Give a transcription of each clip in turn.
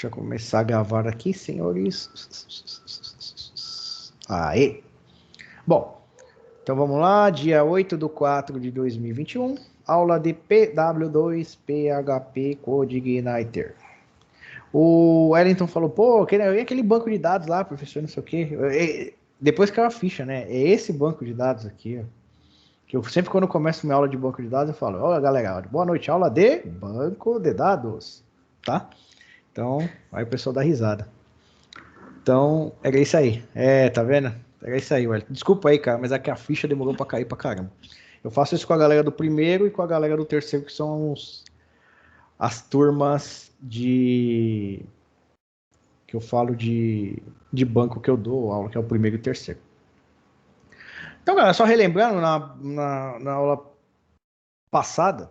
Deixa eu começar a gravar aqui, senhores. Aê! Bom, então vamos lá, dia 8/4/2021, aula de PW2 PHP CodeIgniter. O Wellington falou, pô, e aquele banco de dados lá, professor, não sei o quê. Depois caiu a ficha, né? É esse banco de dados aqui, ó. Que eu sempre, quando eu começo minha aula de banco de dados, eu falo, olha, galera, boa noite, aula de banco de dados, tá? Então, aí o pessoal dá risada. Então, era isso aí. Tá vendo? Era isso aí, Wellington. Desculpa aí, cara, mas é que a ficha demorou pra cair pra caramba. Eu faço isso com a galera do primeiro e com a galera do terceiro, que são as turmas que eu falo de banco que eu dou aula, que é o primeiro e o terceiro. Então, galera, só relembrando, na aula passada,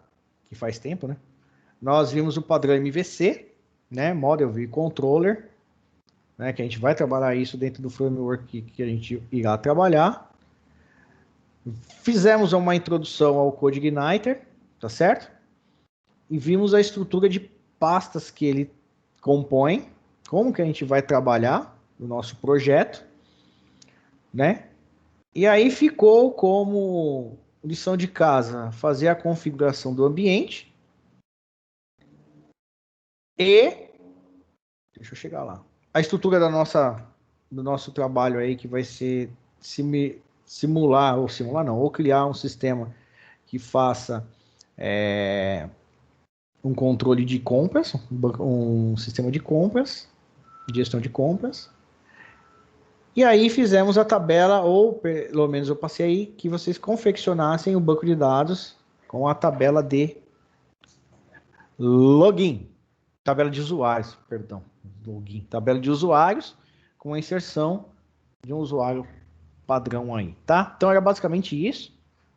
que faz tempo, né? Nós vimos o padrão MVC, né? Model View Controller, né? Que a gente vai trabalhar isso dentro do framework que a gente irá trabalhar. Fizemos uma introdução ao CodeIgniter, tá certo? E vimos a estrutura de pastas que ele compõe, como que a gente vai trabalhar no nosso projeto, né? E aí ficou como lição de casa fazer a configuração do ambiente e deixa eu chegar lá. A estrutura do nosso trabalho aí que vai ser simular ou criar um sistema que faça um controle de compras, um sistema de compras, gestão de compras. E aí fizemos a tabela, ou pelo menos eu passei aí, que vocês confeccionassem o banco de dados com a tabela de login. Tabela de usuários, perdão. Login. Tabela de usuários com a inserção de um usuário padrão aí, tá? Então era basicamente isso.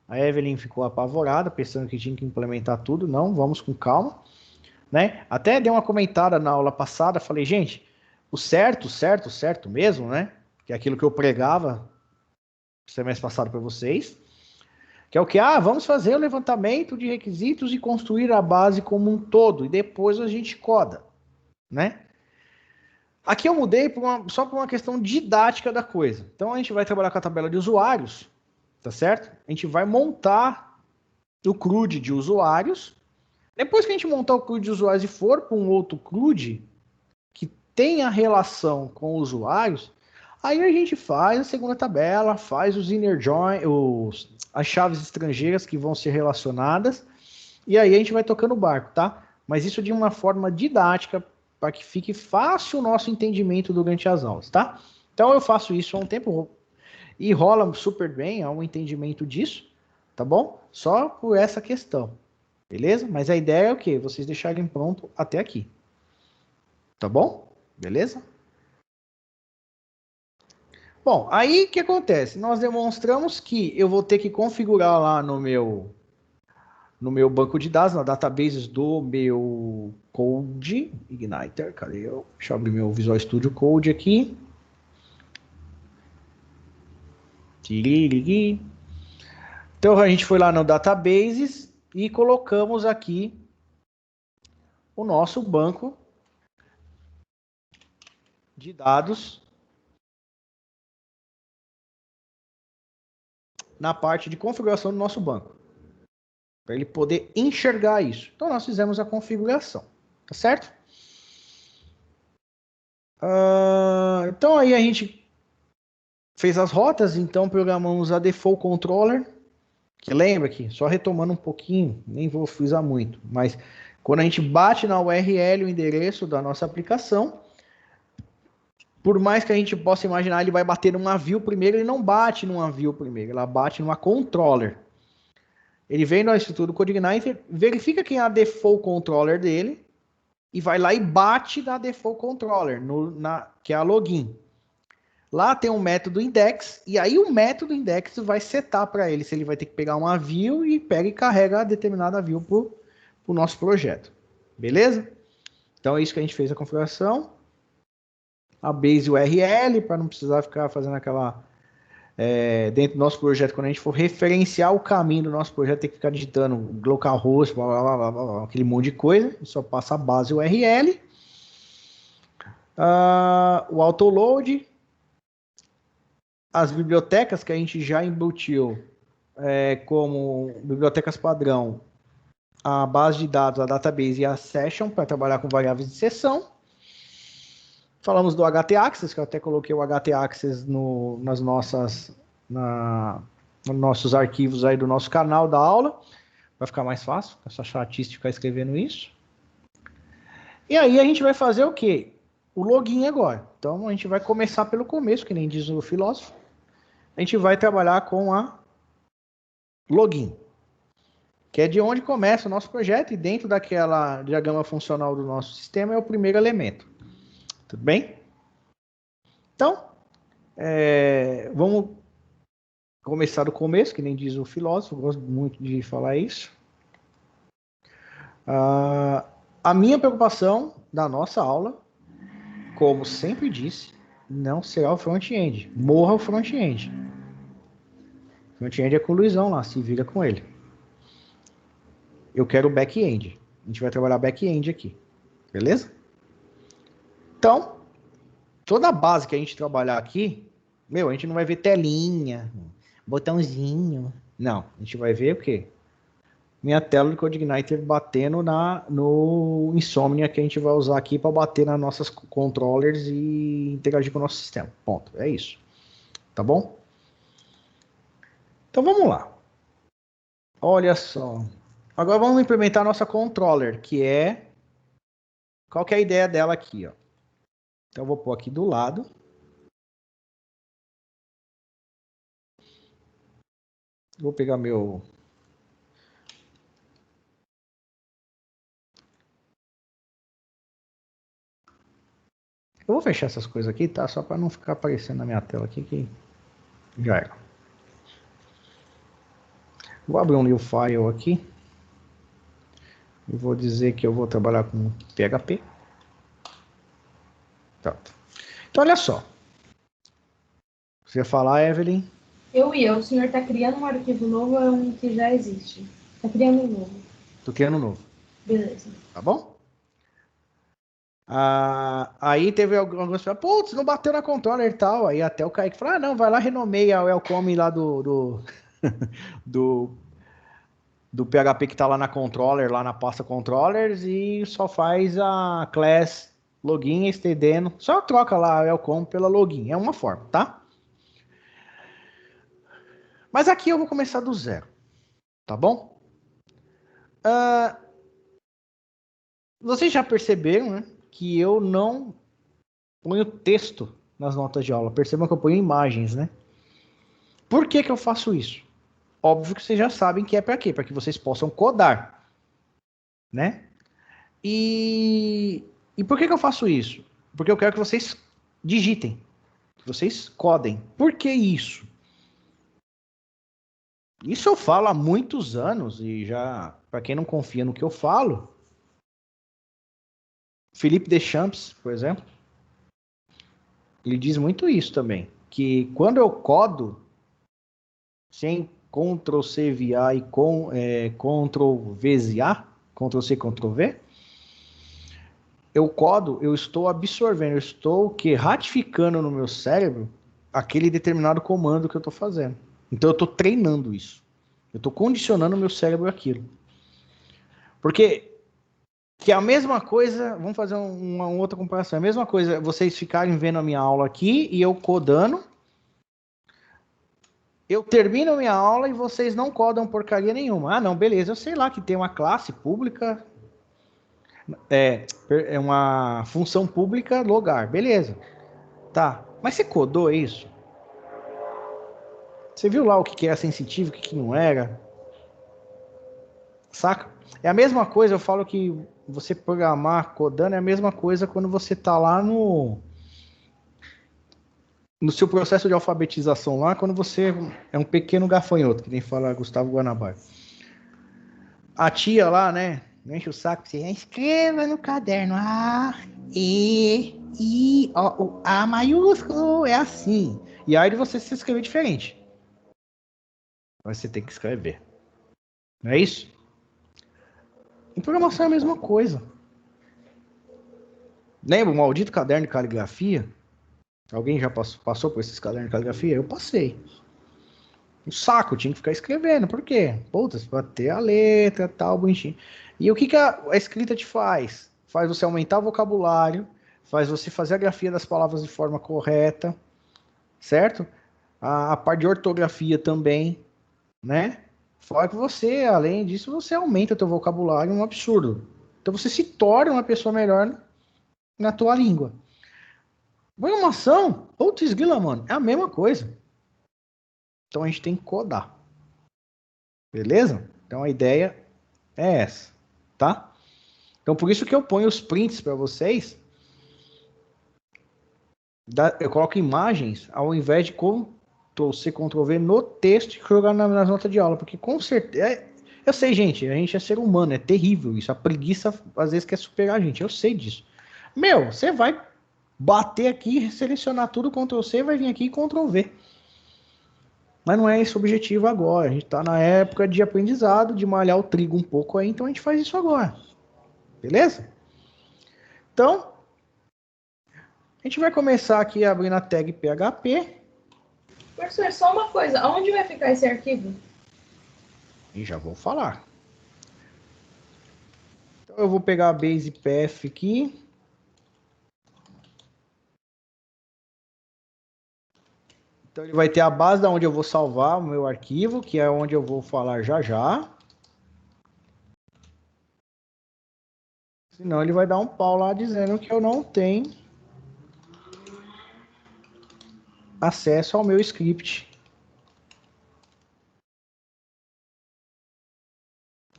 A Evelyn ficou apavorada, pensando que tinha que implementar tudo. Não, vamos com calma, né? Até dei uma comentada na aula passada, falei, gente, o certo mesmo, né? Que é aquilo que eu pregava semestre passado para vocês, que é o que? Vamos fazer o levantamento de requisitos e construir a base como um todo, e depois a gente coda, né? Aqui eu mudei só por uma questão didática da coisa. Então a gente vai trabalhar com a tabela de usuários, tá certo? A gente vai montar o CRUD de usuários. Depois que a gente montar o CRUD de usuários e for para um outro CRUD que tenha relação com usuários, aí a gente faz a segunda tabela, faz os inner join, as chaves estrangeiras que vão ser relacionadas, e aí a gente vai tocando o barco, tá? Mas isso de uma forma didática, para que fique fácil o nosso entendimento durante as aulas, tá? Então eu faço isso há um tempo e rola super bem, há um entendimento disso, tá bom? Só por essa questão, beleza? Mas a ideia é o quê? Vocês deixarem pronto até aqui, tá bom? Beleza? Bom, aí o que acontece? Nós demonstramos que eu vou ter que configurar lá no meu banco de dados, na database do meu Code Igniter. Cadê eu? Deixa eu abrir meu Visual Studio Code aqui. Então a gente foi lá no Databases e colocamos aqui o nosso banco de dados na parte de configuração do nosso banco, para ele poder enxergar isso. Então nós fizemos a configuração, tá certo? Então aí a gente fez as rotas, então programamos a Default Controller, que lembra aqui, só retomando um pouquinho, nem vou frisar muito, mas quando a gente bate na URL o endereço da nossa aplicação, por mais que a gente possa imaginar, ele vai bater numa view primeiro, ele não bate numa view primeiro, ela bate numa controller. Ele vem na estrutura do CodeIgniter, verifica quem é a default controller dele, e vai lá e bate na default controller, que é a login. Lá tem um método index, e aí o método index vai setar para ele se ele vai ter que pegar uma view e pega e carrega a determinada view para o nosso projeto. Beleza? Então é isso que a gente fez a configuração. A base URL, para não precisar ficar fazendo aquela... dentro do nosso projeto, quando a gente for referenciar o caminho do nosso projeto, tem que ficar digitando localhost, blá, blá, blá, blá, blá, aquele monte de coisa. Só passa a base URL. O autoload, as bibliotecas que a gente já embutiu como bibliotecas padrão, a base de dados, a database e a session para trabalhar com variáveis de sessão. Falamos do htaccess, que eu até coloquei o htaccess nos nossos arquivos aí do nosso canal da aula. Vai ficar mais fácil, é só chatice de ficar escrevendo isso. E aí a gente vai fazer o quê? O login agora. Então a gente vai começar pelo começo, que nem diz o filósofo. A gente vai trabalhar com a login, que é de onde começa o nosso projeto, e dentro daquela diagrama funcional do nosso sistema é o primeiro elemento. Tudo bem? Então, vamos começar do começo, que nem diz o filósofo, gosto muito de falar isso. A minha preocupação da nossa aula, como sempre disse, não será o front-end. Morra o front-end. Front-end é com o Luizão lá, se vira com ele. Eu quero o back-end. A gente vai trabalhar back-end aqui. Beleza? Então, toda a base que a gente trabalhar aqui, a gente não vai ver telinha, botãozinho. Não, a gente vai ver o quê? Minha tela do CodeIgniter batendo no Insomnia que a gente vai usar aqui para bater nas nossas controllers e interagir com o nosso sistema. Ponto. É isso. Tá bom? Então vamos lá. Olha só. Agora vamos implementar a nossa controller, que é... Qual que é a ideia dela aqui, ó? Então eu vou pôr aqui do lado. Vou pegar meu... Eu vou fechar essas coisas aqui, tá? Só para não ficar aparecendo na minha tela aqui, que já era. Vou abrir um new file aqui. E vou dizer que eu vou trabalhar com PHP. Pronto. Então, olha só. Você ia falar, Evelyn? O senhor está criando um arquivo novo ou é um que já existe? Está criando um novo. Tô criando um novo. Beleza. Tá bom? Aí teve alguns que falaram, putz, não bateu na controller e tal. Aí até o Kaique falou, não, vai lá, renomeia o welcome lá do PHP que tá lá na controller, lá na pasta controllers, e só faz a class login estendendo. Só troca lá o welcome pela login. É uma forma, tá? Mas aqui eu vou começar do zero. Tá bom? Vocês já perceberam, né, que eu não ponho texto nas notas de aula. Percebam que eu ponho imagens, né? Por que eu faço isso? Óbvio que vocês já sabem que é para quê? Para que vocês possam codar, né? E por que eu faço isso? Porque eu quero que vocês digitem, que vocês codem. Por que isso? Isso eu falo há muitos anos e já, para quem não confia no que eu falo, Felipe Deschamps, por exemplo, ele diz muito isso também, que quando eu codo sem Ctrl+C VA e Ctrl+V, Ctrl+C, Ctrl+V, eu codo, eu estou absorvendo, eu estou ratificando no meu cérebro aquele determinado comando que eu estou fazendo. Então eu estou treinando isso. Eu estou condicionando o meu cérebro àquilo. Porque que é a mesma coisa, vamos fazer uma outra comparação, é a mesma coisa vocês ficarem vendo a minha aula aqui e eu codando, eu termino a minha aula e vocês não codam porcaria nenhuma. Ah, não, beleza, eu sei lá que tem uma classe pública, é uma função pública logar, beleza. Tá, mas você codou isso? Você viu lá o que era sensitivo, o que não era? Saca? É a mesma coisa, eu falo que você programar codando é a mesma coisa quando você tá lá no seu processo de alfabetização lá, quando você é um pequeno gafanhoto, que nem fala Gustavo Guanabara. A tia lá, né, enche o saco, você escreva no caderno A, E, I, O, o A maiúsculo, é assim. E aí você se escrever diferente. Mas você tem que escrever. Não é isso? Em programação é a mesma coisa. Lembra o maldito caderno de caligrafia? Alguém já passou por esses cadernos de caligrafia? Eu passei. Um saco, tinha que ficar escrevendo. Por quê? Putz, pra ter a letra, tal, bonitinho. E o que, que a escrita te faz? Faz você aumentar o vocabulário, faz você fazer a grafia das palavras de forma correta, certo? A parte de ortografia também, né? Fora que você, além disso, você aumenta o teu vocabulário um absurdo. Então você se torna uma pessoa melhor na tua língua. Programação, putz, grila, mano, é a mesma coisa. Então a gente tem que codar. Beleza? Então a ideia é essa, tá? Então por isso que eu ponho os prints para vocês. Eu coloco imagens ao invés de Ctrl+C, Ctrl+V no texto e jogar nas notas de aula, porque com certeza... Eu sei, gente, a gente é ser humano, é terrível isso. A preguiça às vezes quer superar a gente, eu sei disso. Meu, você vai bater aqui, selecionar tudo, Ctrl+C, vai vir aqui e Ctrl+V. Mas não é esse o objetivo agora. A gente está na época de aprendizado, de malhar o trigo um pouco aí, então a gente faz isso agora. Beleza? Então, a gente vai começar aqui abrindo a tag PHP. Professor, só uma coisa. Onde vai ficar esse arquivo? E já vou falar. Então, eu vou pegar a base path aqui. Então, ele vai ter a base da onde eu vou salvar o meu arquivo, que é onde eu vou falar já já. Senão, ele vai dar um pau lá dizendo que eu não tenho acesso ao meu script.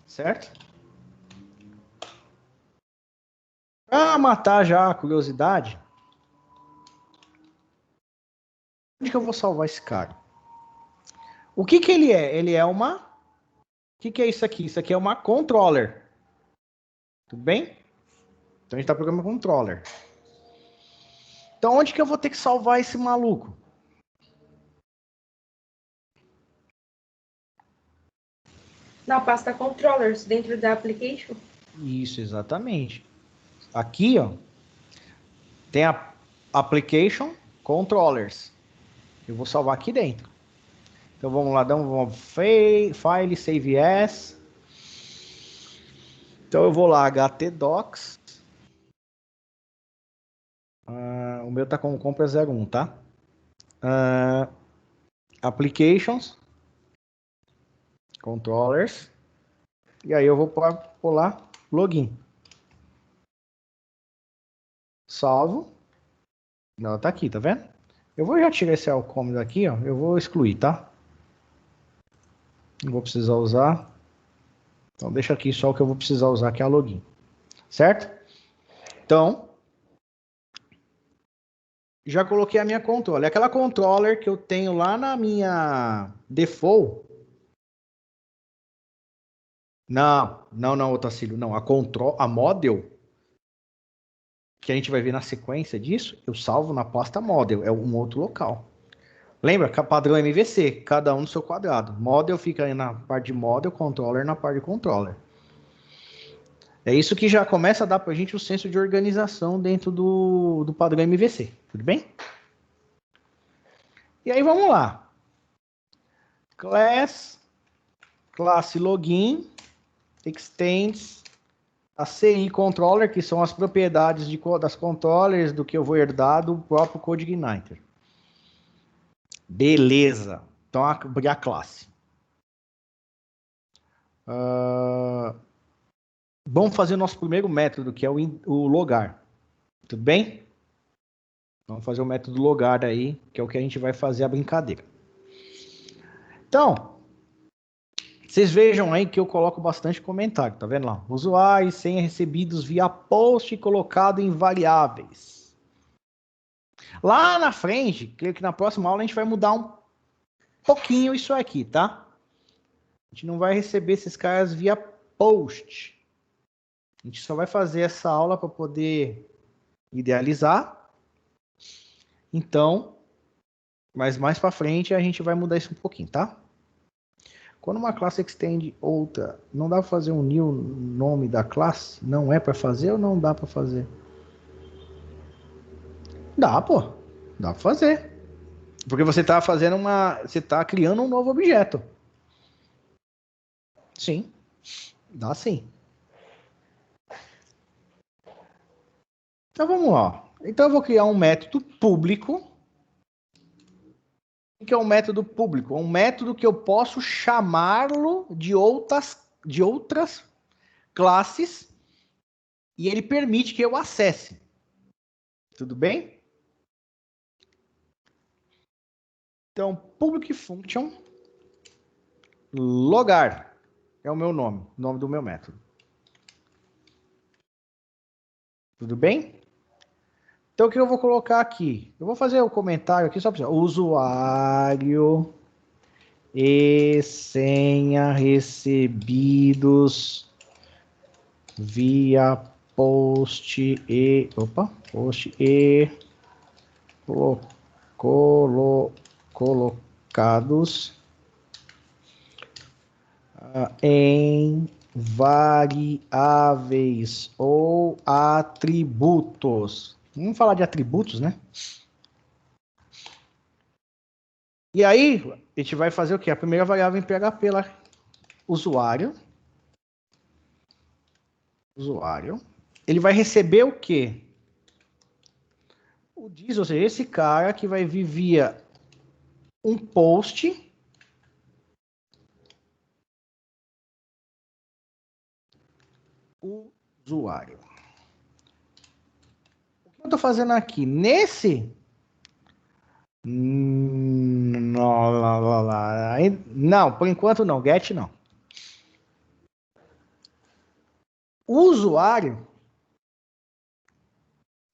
Certo? Para matar já a curiosidade, onde que eu vou salvar esse cara? O que que ele é? Ele é uma... O que que é isso aqui? Isso aqui é uma controller. Tudo bem? Então a gente está programando controller. Então onde que eu vou ter que salvar esse maluco? Na pasta controllers, dentro da application? Isso, exatamente. Aqui, ó, tem a application controllers. Eu vou salvar aqui dentro. Então vamos lá, vamos file, save as. Então eu vou lá, htdocs. O meu tá com compra 01, tá? Applications, controllers. E aí eu vou pular login. Salvo. Ela tá aqui, tá vendo? Eu vou já tirar esse alcome daqui, ó. Eu vou excluir, tá? Não vou precisar usar. Então deixa aqui só o que eu vou precisar usar, que é a login. Certo? Então, já coloquei a minha controller. Aquela controller que eu tenho lá na minha default. Não, Otacílio. Não, a model, que a gente vai ver na sequência disso, eu salvo na pasta model. É um outro local. Lembra? Padrão MVC, cada um no seu quadrado. Model fica aí na parte de model, controller na parte de controller. É isso que já começa a dar pra gente um senso de organização dentro do padrão MVC. Tudo bem? E aí vamos lá. Classe login, extends a CI controller, que são as propriedades das controllers do que eu vou herdar do próprio CodeIgniter. Beleza. Então, abrir a classe. Vamos fazer o nosso primeiro método, que é o logar. Tudo bem? Vamos fazer o método logar aí, que é o que a gente vai fazer a brincadeira. Então, vocês vejam aí que eu coloco bastante comentário, tá vendo lá? Usuários senha recebidos via post colocado em variáveis. Lá na frente, creio que na próxima aula a gente vai mudar um pouquinho isso aqui, tá? A gente não vai receber esses caras via post. A gente só vai fazer essa aula para poder idealizar. Então, mas mais para frente a gente vai mudar isso um pouquinho, tá? Quando uma classe extende outra, não dá para fazer um new nome da classe? Não é para fazer ou não dá para fazer? Dá, pô. Dá pra fazer. Porque você tá fazendo você tá criando um novo objeto. Sim. Dá sim. Então vamos lá. Então eu vou criar um método público. O que é um método público? É um método que eu posso chamá-lo de outras classes e ele permite que eu acesse. Tudo bem? Então, public function logar é o meu nome, o nome do meu método. Tudo bem? Então, o que eu vou colocar aqui? Eu vou fazer o comentário aqui só para usuário e senha recebidos via post e colocados em variáveis ou atributos. Vamos falar de atributos, né? E aí, a gente vai fazer o quê? A primeira variável em PHP lá, usuário. Ele vai receber o quê? O diz, ou seja, esse cara que vai vir via um post usuário. O que eu estou fazendo aqui? Não, por enquanto não. Get não. O usuário,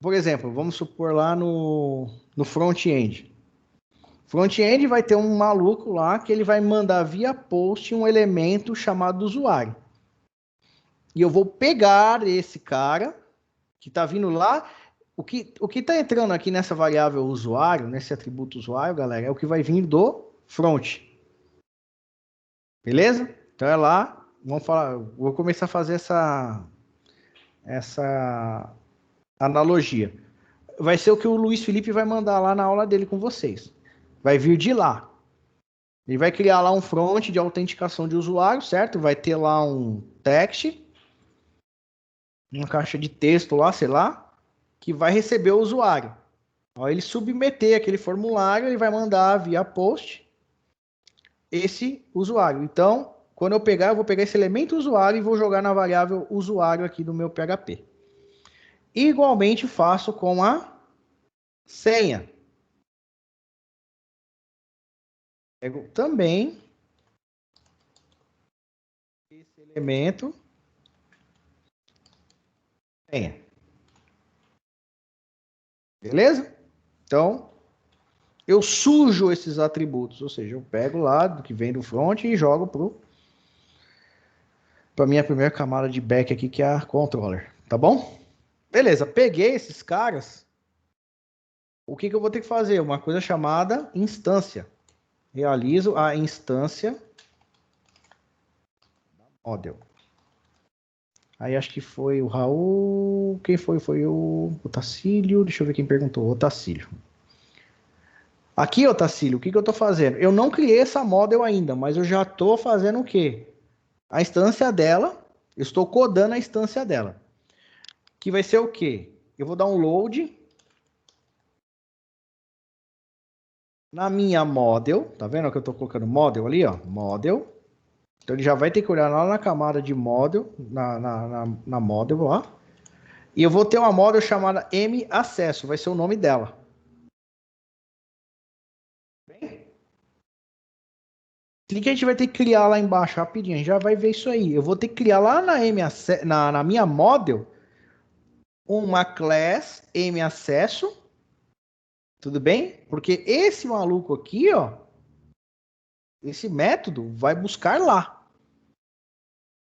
por exemplo, vamos supor lá no front-end. Front-end vai ter um maluco lá que ele vai mandar via post um elemento chamado usuário. E eu vou pegar esse cara que está vindo lá. O que está entrando aqui nessa variável usuário, nesse atributo usuário, galera, é o que vai vir do front. Beleza? Então é lá. Vamos falar. Vou começar a fazer essa analogia. Vai ser o que o Luiz Felipe vai mandar lá na aula dele com vocês. Vai vir de lá. Ele vai criar lá um front de autenticação de usuário, certo? Vai ter lá um text, uma caixa de texto lá, sei lá, que vai receber o usuário. Ao ele submeter aquele formulário, ele vai mandar via post esse usuário. Então, quando eu vou pegar esse elemento usuário e vou jogar na variável usuário aqui do meu PHP. Igualmente faço com a senha. Pego também esse elemento senha. Beleza? Então, eu sujo esses atributos, ou seja, eu pego lá do que vem do front e jogo para minha primeira camada de back aqui, que é a controller, tá bom? Beleza, peguei esses caras. O que eu vou ter que fazer? Uma coisa chamada instância. Realizo a instância model. Aí acho que foi o Raul. Quem foi? Foi o Tacílio. Deixa eu ver quem perguntou. O Tacílio. Aqui, ô Tacílio, o que eu estou fazendo? Eu não criei essa model ainda, mas eu já estou fazendo o quê? A instância dela. Eu estou codando a instância dela. Que vai ser o quê? Eu vou dar um load na minha model. Tá vendo que eu estou colocando model ali, ó? Model. Então ele já vai ter que olhar lá na camada de model, na model lá. E eu vou ter uma model chamada macesso, vai ser o nome dela. O que a gente vai ter que criar lá embaixo rapidinho? A gente já vai ver isso aí. Eu vou ter que criar lá na minha model uma class macesso. Tudo bem? Porque esse maluco aqui, ó, esse método vai buscar lá.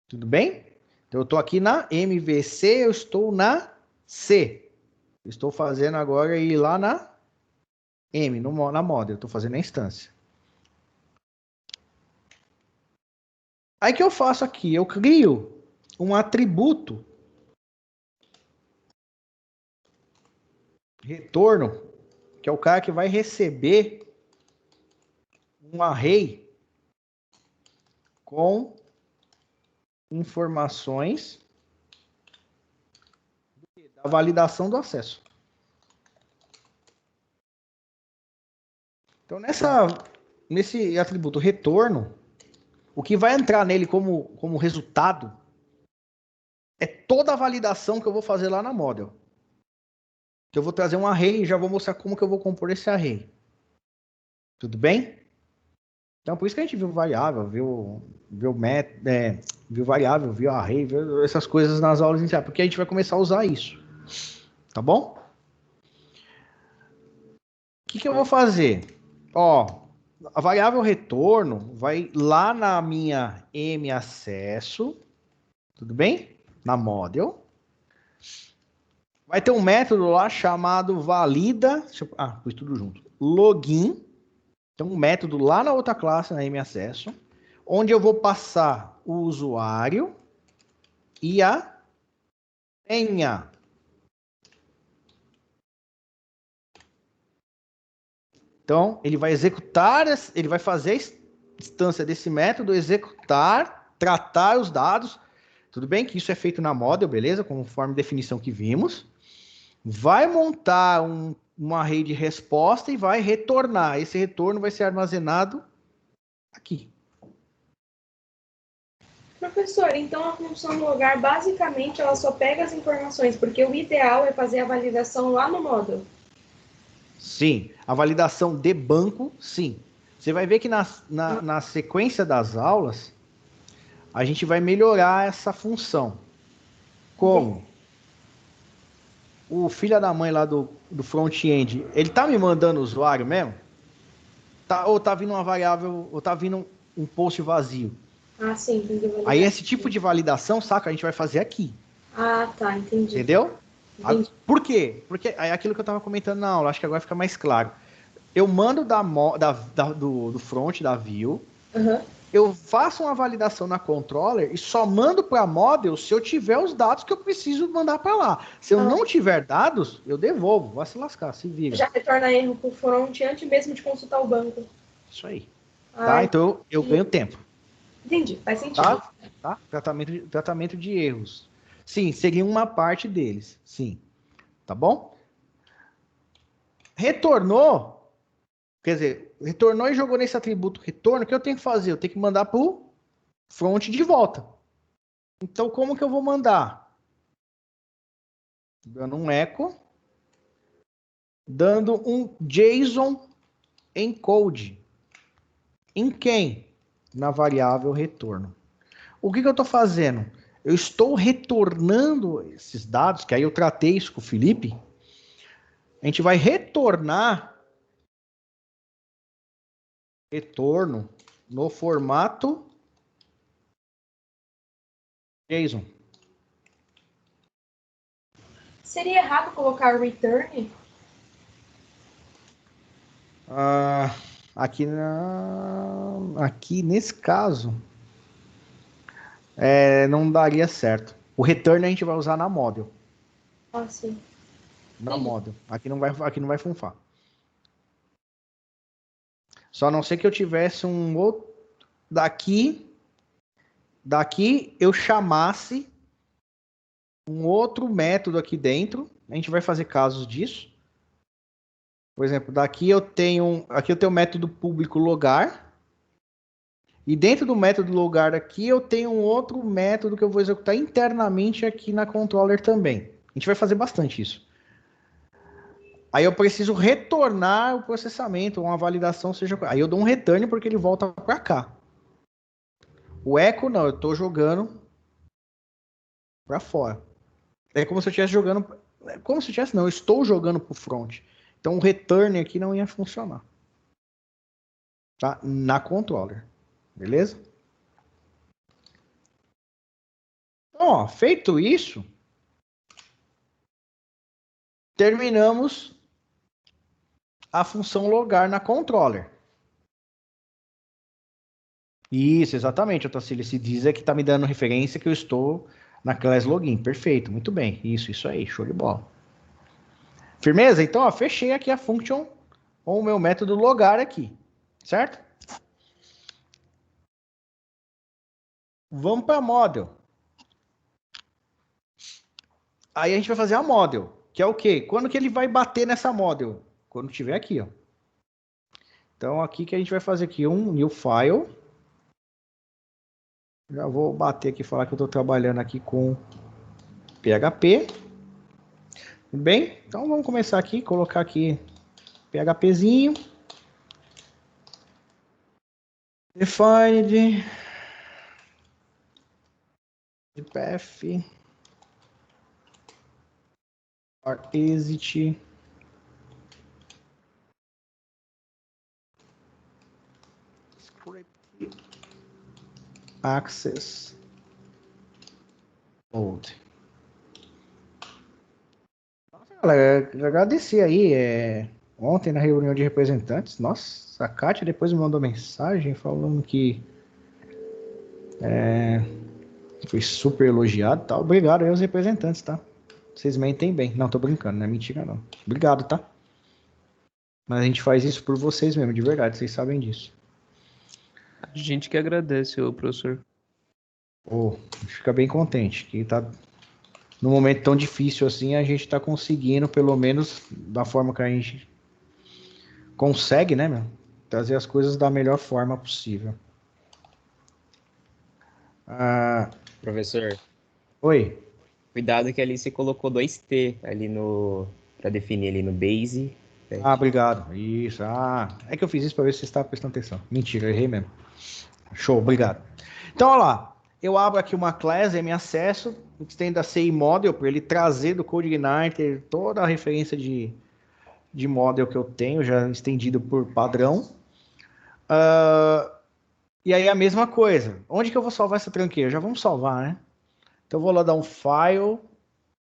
Tudo bem? Então eu estou aqui na MVC, eu estou na C. Estou fazendo agora ir lá na M, na model. Estou fazendo a instância. Aí que eu faço aqui? Eu crio um atributo retorno, que é o cara que vai receber um array com informações da validação do acesso. Então, nesse atributo retorno, o que vai entrar nele como resultado é toda a validação que eu vou fazer lá na model. Que eu vou trazer um array e já vou mostrar como que eu vou compor esse array. Tudo bem? Então, por isso que a gente viu variável, viu variável, viu array, viu essas coisas nas aulas iniciais, porque a gente vai começar a usar isso. Tá bom? O que eu vou fazer? Ó, a variável retorno vai lá na minha macesso, tudo bem? Na model. Vai ter um método lá chamado valida, pus tudo junto, login. Então, um método lá na outra classe, na macesso, onde eu vou passar o usuário e a senha. Então, ele vai executar, ele vai fazer a instância desse método, executar, tratar os dados. Tudo bem que isso é feito na model, beleza? Conforme definição que vimos. Vai montar um array de resposta e vai retornar. Esse retorno vai ser armazenado aqui. Professor, então a função logar, basicamente, ela só pega as informações, porque o ideal é fazer a validação lá no módulo. Sim, a validação de banco, sim. Você vai ver que na sequência das aulas, a gente vai melhorar essa função. Como? O filho da mãe lá do front-end, ele tá me mandando usuário mesmo? Ou tá vindo uma variável, ou tá vindo um post vazio? Ah, sim, entendi. Aí esse tipo de validação, saca, a gente vai fazer aqui. Ah, tá, entendi. Entendeu? Entendi. Por quê? Porque é aquilo que eu estava comentando na aula, acho que agora fica mais claro. Eu mando do front, da view, eu faço uma validação na controller e só mando para a model se eu tiver os dados que eu preciso mandar para lá. Se eu não tiver dados, eu devolvo. Vai se lascar, se vira. Já retorna erro para o front antes mesmo de consultar o banco. Isso aí. Tá? Então eu ganho tempo. Entendi, faz sentido. Tá? Tratamento de erros. Sim, seria uma parte deles. Sim. Tá bom? Retornou. Quer dizer, retornou e jogou nesse atributo retorno. O que eu tenho que fazer? Eu tenho que mandar para o front de volta. Então, como que eu vou mandar? Dando um echo. Dando um JSON encode. Em quem? Na variável retorno. O que eu estou fazendo? Eu estou retornando esses dados, que aí eu tratei isso com o Felipe. A gente vai retornar retorno no formato JSON. Seria errado colocar return? Aqui nesse caso, não daria certo. O return a gente vai usar na model. Ah, sim. Na model. Aqui não vai funfar. Só a não ser que eu tivesse um outro. Daqui eu chamasse um outro método aqui dentro. A gente vai fazer casos disso. Por exemplo, aqui eu tenho o método público logar. E dentro do método logar aqui, eu tenho um outro método que eu vou executar internamente aqui na controller também. A gente vai fazer bastante isso. Aí eu preciso retornar o processamento, uma validação, seja... Aí eu dou um return porque ele volta para cá. O echo, não, eu estou jogando para fora. É como se eu estivesse jogando... Como se eu estivesse, não, eu estou jogando para o front. Então o return aqui não ia funcionar. Tá? Na controller. Beleza? Então, ó, feito isso, terminamos a função logar na controller. Isso, exatamente, Otacílio. Se diz é que está me dando referência que eu estou na class login. Perfeito, muito bem. Isso aí, show de bola. Firmeza? Então, ó, fechei aqui a function com o meu método logar aqui, certo? Vamos para model. Aí a gente vai fazer a model, que é o quê? Quando que ele vai bater nessa model? Quando tiver aqui, ó. Então, aqui que a gente vai fazer aqui um new file. Já vou bater aqui e falar que eu estou trabalhando aqui com PHP. Tudo bem? Então, vamos começar aqui, colocar aqui PHPzinho. Defined. Path. Or exit. Script. Access. Mode. Nossa, galera, eu agradeci aí. Ontem na reunião de representantes, nossa, a Kátia depois me mandou mensagem falando que foi super elogiado e tal. Obrigado aí aos representantes, tá? Vocês mentem bem. Não, tô brincando, não é mentira não. Obrigado, tá? Mas a gente faz isso por vocês mesmo, de verdade, vocês sabem disso. A gente que agradece, ô professor. Pô, a gente fica bem contente que tá num momento tão difícil assim, a gente tá conseguindo, pelo menos da forma que a gente consegue, né, meu? Trazer as coisas da melhor forma possível. Professor, Oi. cuidado que ali você colocou 2T ali para definir ali no base. Obrigado. Isso. É que eu fiz isso para ver se você estava prestando atenção. Mentira, eu errei mesmo. Show, obrigado. Então, olha lá. Eu abro aqui uma class, MAcesso, extendo a CI Model, para ele trazer do CodeIgniter toda a referência de model que eu tenho, já estendido por padrão. E aí a mesma coisa. Onde que eu vou salvar essa tranqueira? Já vamos salvar, né? Então eu vou lá dar um file.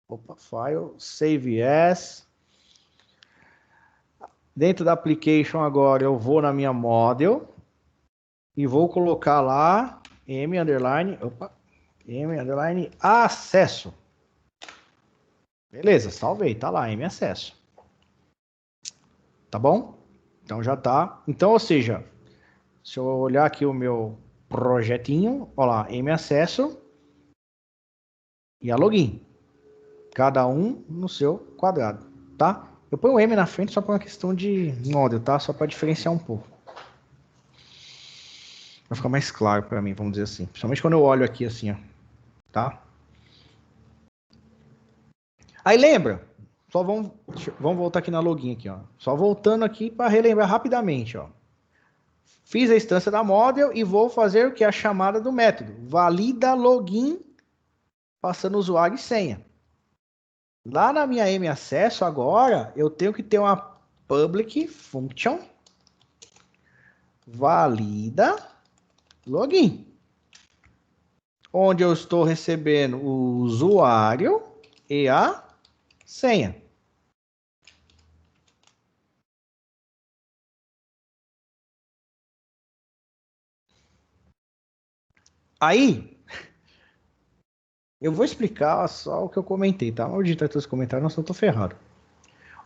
Opa, file, save as. Dentro da application agora eu vou na minha model e vou colocar lá m underline acesso. Beleza, salvei, tá lá, m acesso. Tá bom? Então já tá. Então, ou seja, se eu olhar aqui o meu projetinho, ó lá, m acesso e a login. Cada um no seu quadrado, tá? Eu ponho o M na frente só por uma questão de model, tá? Só para diferenciar um pouco. Vai ficar mais claro para mim, vamos dizer assim. Principalmente quando eu olho aqui assim, ó. Tá? Aí lembra, só vamos voltar aqui na login aqui, ó. Só voltando aqui para relembrar rapidamente, ó. Fiz a instância da model e vou fazer o que? A chamada do método. Valida login passando usuário e senha. Lá na minha MAcesso agora, eu tenho que ter uma public function valida login, onde eu estou recebendo o usuário e a senha. Aí, eu vou explicar só o que eu comentei, tá? Vou digitar todos os comentários, não, senão eu tô ferrado.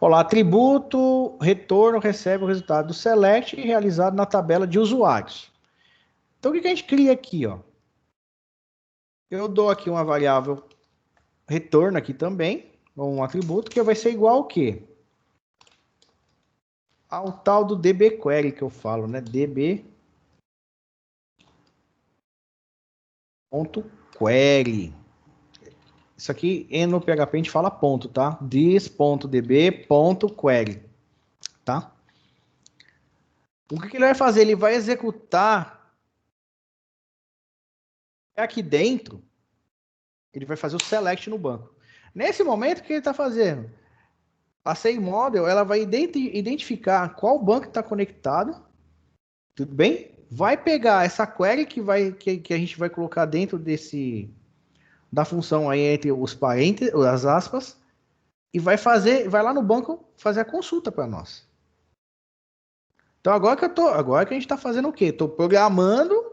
Olá, atributo, retorno, recebe o resultado do select realizado na tabela de usuários. Então, o que a gente cria aqui, ó? Eu dou aqui uma variável retorno aqui também, um atributo, que vai ser igual ao quê? Ao tal do dbQuery que eu falo, né? db.query. Isso aqui no PHP a gente fala ponto, tá? this.db.query, tá? O que ele vai fazer? Ele vai executar aqui dentro, ele vai fazer o select no banco. Nesse momento, o que ele está fazendo? A CI Model, ela vai identificar qual banco está conectado, tudo bem? Vai pegar essa query que a gente vai colocar dentro da função aí entre os parênteses, as aspas, e vai lá no banco fazer a consulta para nós. Então agora que a gente está fazendo o quê? Estou programando,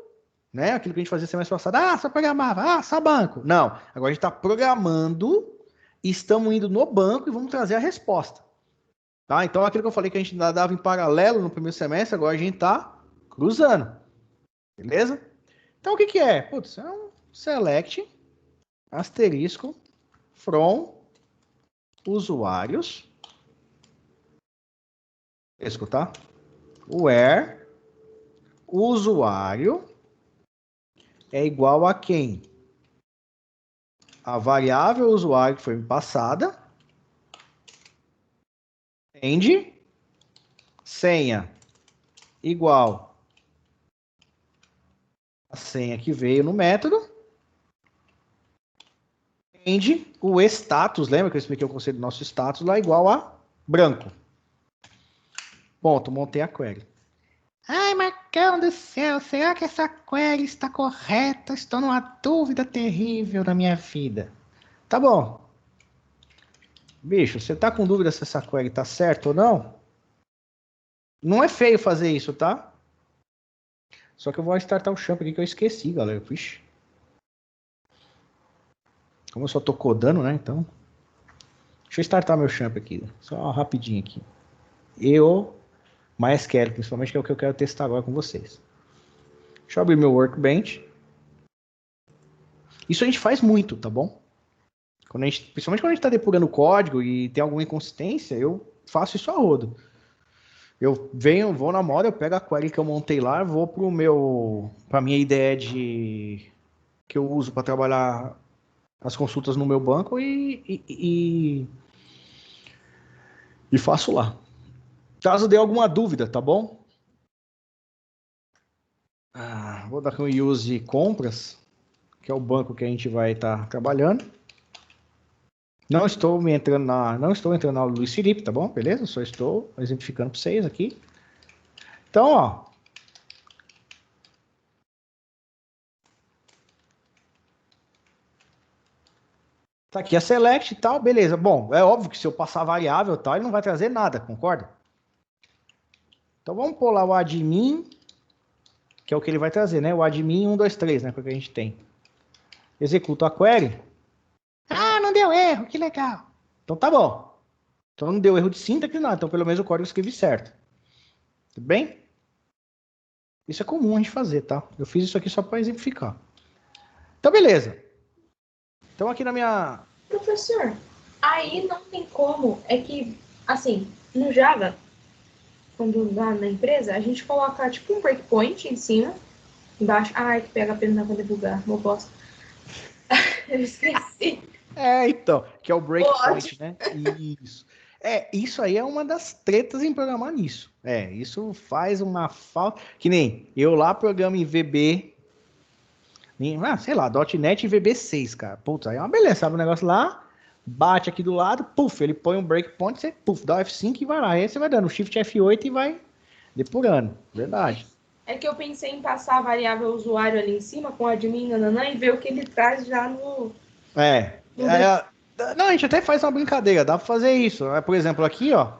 né? Aquilo que a gente fazia semana passada. Só programava, só banco. Não, agora a gente está programando, estamos indo no banco e vamos trazer a resposta. Tá? Então, aquilo que eu falei que a gente dava em paralelo no primeiro semestre, agora a gente tá cruzando. Beleza? Então, o que que é? Putz, é um select asterisco from usuários. Escutar? Where o usuário é igual a quem? A variável usuário que foi passada. End. Senha igual a senha que veio no método. End. O status, lembra que eu expliquei o conceito do nosso status lá, igual a branco. Ponto, montei a query. Ai, Marcão do céu, será que essa query está correta? Estou numa dúvida terrível na minha vida. Tá bom. Bicho, você tá com dúvida se essa query tá certa ou não? Não é feio fazer isso, tá? Só que eu vou startar o champ aqui que eu esqueci, galera. Puxa. Como eu só tô codando, né? Então. Deixa eu startar meu champ aqui. Só rapidinho aqui. MySQL, principalmente, que é o que eu quero testar agora com vocês. Deixa eu abrir meu Workbench. Isso a gente faz muito, tá bom? Principalmente quando a gente está depurando o código e tem alguma inconsistência, eu faço isso a rodo. Eu vou na moda, eu pego a query que eu montei lá, vou para minha IDE que eu uso para trabalhar as consultas no meu banco e faço lá. Caso dê alguma dúvida, tá bom? Vou dar com o use compras, que é o banco que a gente vai estar trabalhando. Não estou entrando na Luiz Felipe, tá bom? Beleza? Só estou exemplificando para vocês aqui. Então, ó. Tá aqui a select e tal, beleza. Bom, é óbvio que se eu passar variável e tal, ele não vai trazer nada, concorda? Então vamos pôr lá o admin, que é o que ele vai trazer, né? O admin 123, né? Que é o que a gente tem. Executo a query. Não deu erro, que legal. Então tá bom. Então não deu erro de sintaxe, nada. Então pelo menos o código eu escrevi certo. Tudo bem? Isso é comum a gente fazer, tá? Eu fiz isso aqui só para exemplificar. Então beleza. Então aqui na minha... Professor, aí não tem como, é que, assim, no Java, quando lá na empresa, a gente coloca tipo um breakpoint em cima, embaixo, que PHP não dá pra debugar, uma bosta. Eu esqueci. Então, que é o breakpoint, né? Isso. Isso aí é uma das tretas em programar nisso. Isso faz uma falta. Que nem eu lá programo em VB, sei lá, .NET e VB6, cara. Putz, aí é uma beleza, sabe o negócio lá, bate aqui do lado, puf, ele põe um breakpoint, você, puf, dá o F5 e vai lá. Aí você vai dando Shift F8 e vai depurando. Verdade. É que eu pensei em passar a variável usuário ali em cima com admin, nananã, e ver o que ele traz já no... Não, a gente até faz uma brincadeira, dá pra fazer isso. Por exemplo, aqui, ó,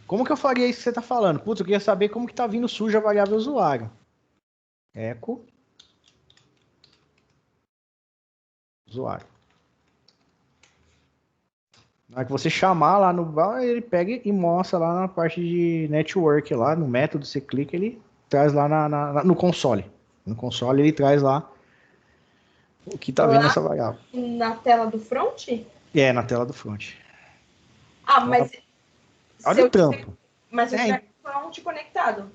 como que eu faria isso que você tá falando? Putz, eu queria saber como que tá vindo suja a variável usuário. Echo usuário. Na hora que você chamar lá no bar, ele pega e mostra lá na parte de network, lá no método, você clica, ele traz lá no console. No console ele traz lá o que tá vindo nessa variável. Na tela do front? Na tela do front. Mas... Olha o trampo. Mas eu tiver front conectado.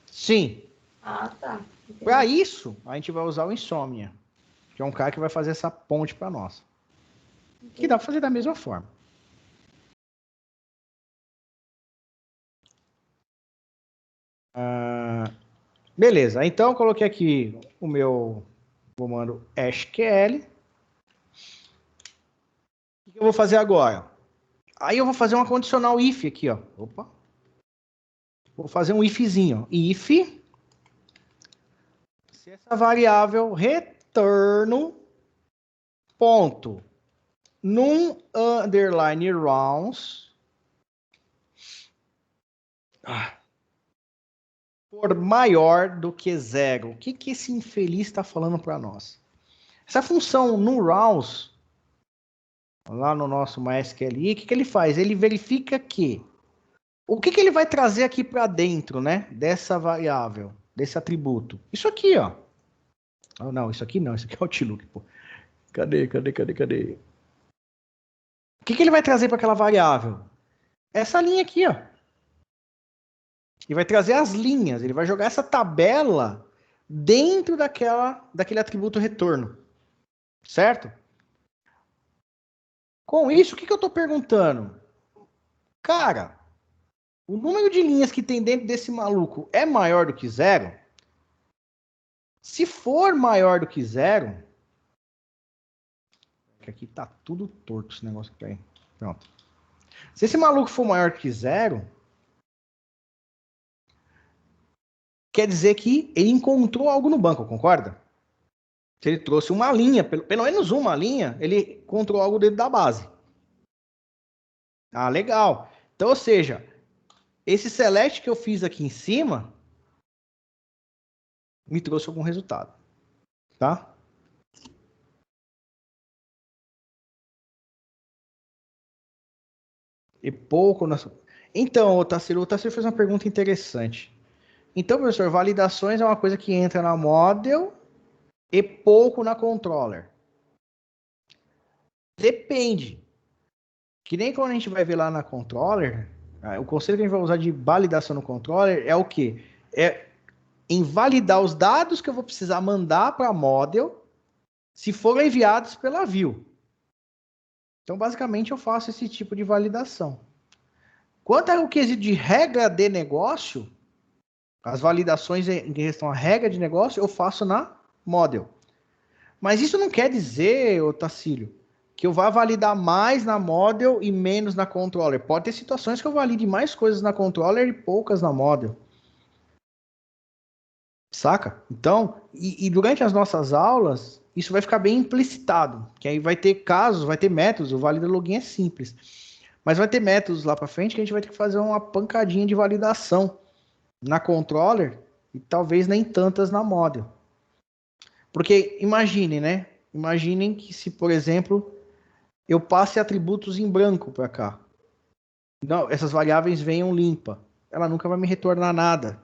Sim. Tá. Para isso, a gente vai usar o Insomnia, que é um cara que vai fazer essa ponte para nós. Que dá para fazer da mesma forma. Beleza, então eu coloquei aqui o meu comando hashql. O que eu vou fazer agora? Aí eu vou fazer uma condicional if aqui, ó. Opa. Vou fazer um ifzinho. If se essa variável retorno ponto num underline rounds for maior do que 0. O que esse infeliz está falando para nós? Essa função no rounds, lá no nosso MySQL, o que ele faz? Ele verifica que O que ele vai trazer aqui para dentro, né? Dessa variável, desse atributo? Isso aqui, ó. Oh, não, isso aqui não. Isso aqui é o Outlook, pô. Cadê? O que ele vai trazer para aquela variável? Essa linha aqui, ó. E vai trazer as linhas. Ele vai jogar essa tabela dentro daquele atributo retorno. Certo? Com isso, o que eu estou perguntando? Cara, o número de linhas que tem dentro desse maluco é maior do que zero? Se for maior do que zero... Aqui tá tudo torto esse negócio aqui. Aí. Pronto. Se esse maluco for maior que zero, quer dizer que ele encontrou algo no banco, concorda? Se ele trouxe uma linha, pelo menos uma linha, ele encontrou algo dentro da base. Ah, legal. Então, ou seja, esse select que eu fiz aqui em cima me trouxe algum resultado. Tá? E pouco... Então, o Tassiro fez uma pergunta interessante. Então, professor, validações é uma coisa que entra na model e pouco na controller. Depende. Que nem quando a gente vai ver lá na controller, o conceito que a gente vai usar de validação no controller é o quê? É invalidar os dados que eu vou precisar mandar para a model se forem enviados pela view. Então, basicamente, eu faço esse tipo de validação. Quanto ao quesito de regra de negócio, as validações em questão à regra de negócio, eu faço na model. Mas isso não quer dizer, Otacílio, que eu vá validar mais na model e menos na controller. Pode ter situações que eu valide mais coisas na controller e poucas na model. Saca? Então, e durante as nossas aulas, isso vai ficar bem implicitado. Que aí vai ter casos, vai ter métodos, o valida login é simples. Mas vai ter métodos lá para frente que a gente vai ter que fazer uma pancadinha de validação na controller e talvez nem tantas na model. Porque imagine, né? Imaginem que se, por exemplo, eu passe atributos em branco para cá. Não, essas variáveis venham limpa. Ela nunca vai me retornar nada.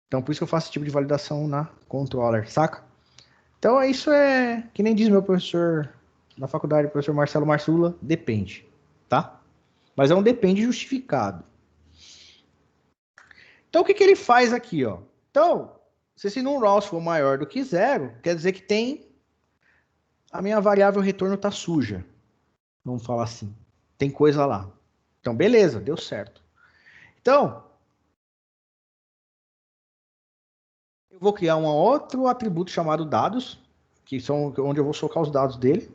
Então, por isso que eu faço esse tipo de validação na controller, saca? Então, isso é, que nem diz meu professor na faculdade, o professor Marcelo Marsula, depende, tá? Mas é um depende justificado. Então, o que ele faz aqui, ó? Então, se esse num-rows for maior do que zero, quer dizer que a minha variável retorno está suja. Vamos falar assim. Tem coisa lá. Então, beleza, deu certo. Então, eu vou criar um outro atributo chamado dados, que são onde eu vou socar os dados dele.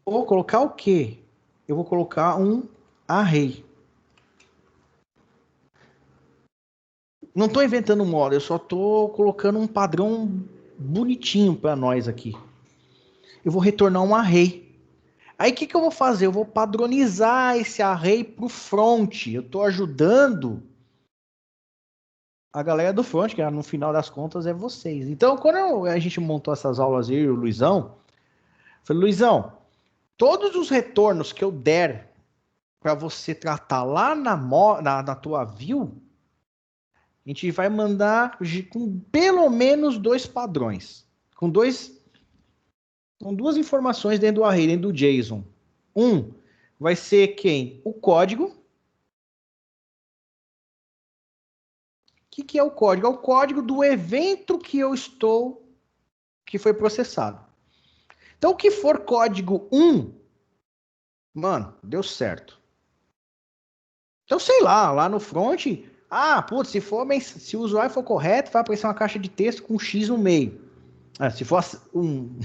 Vou colocar o quê? Eu vou colocar um array. Não estou inventando um modo, eu só estou colocando um padrão bonitinho para nós aqui. Eu vou retornar um array. Aí o que eu vou fazer? Eu vou padronizar esse array para o front. Eu estou ajudando a galera do front, que no final das contas é vocês. Então, quando a gente montou essas aulas, eu e o Luizão, eu falei, Luizão, todos os retornos que eu der para você tratar lá na tua view, a gente vai mandar com pelo menos 2 padrões. Com duas informações dentro do array, dentro do JSON. Um vai ser quem? O código. O que é o código? É o código do evento que foi processado. Então, o que for código 1, mano, deu certo. Então, sei lá no front, putz, se o usuário for correto, vai aparecer uma caixa de texto com X no meio. Se fosse um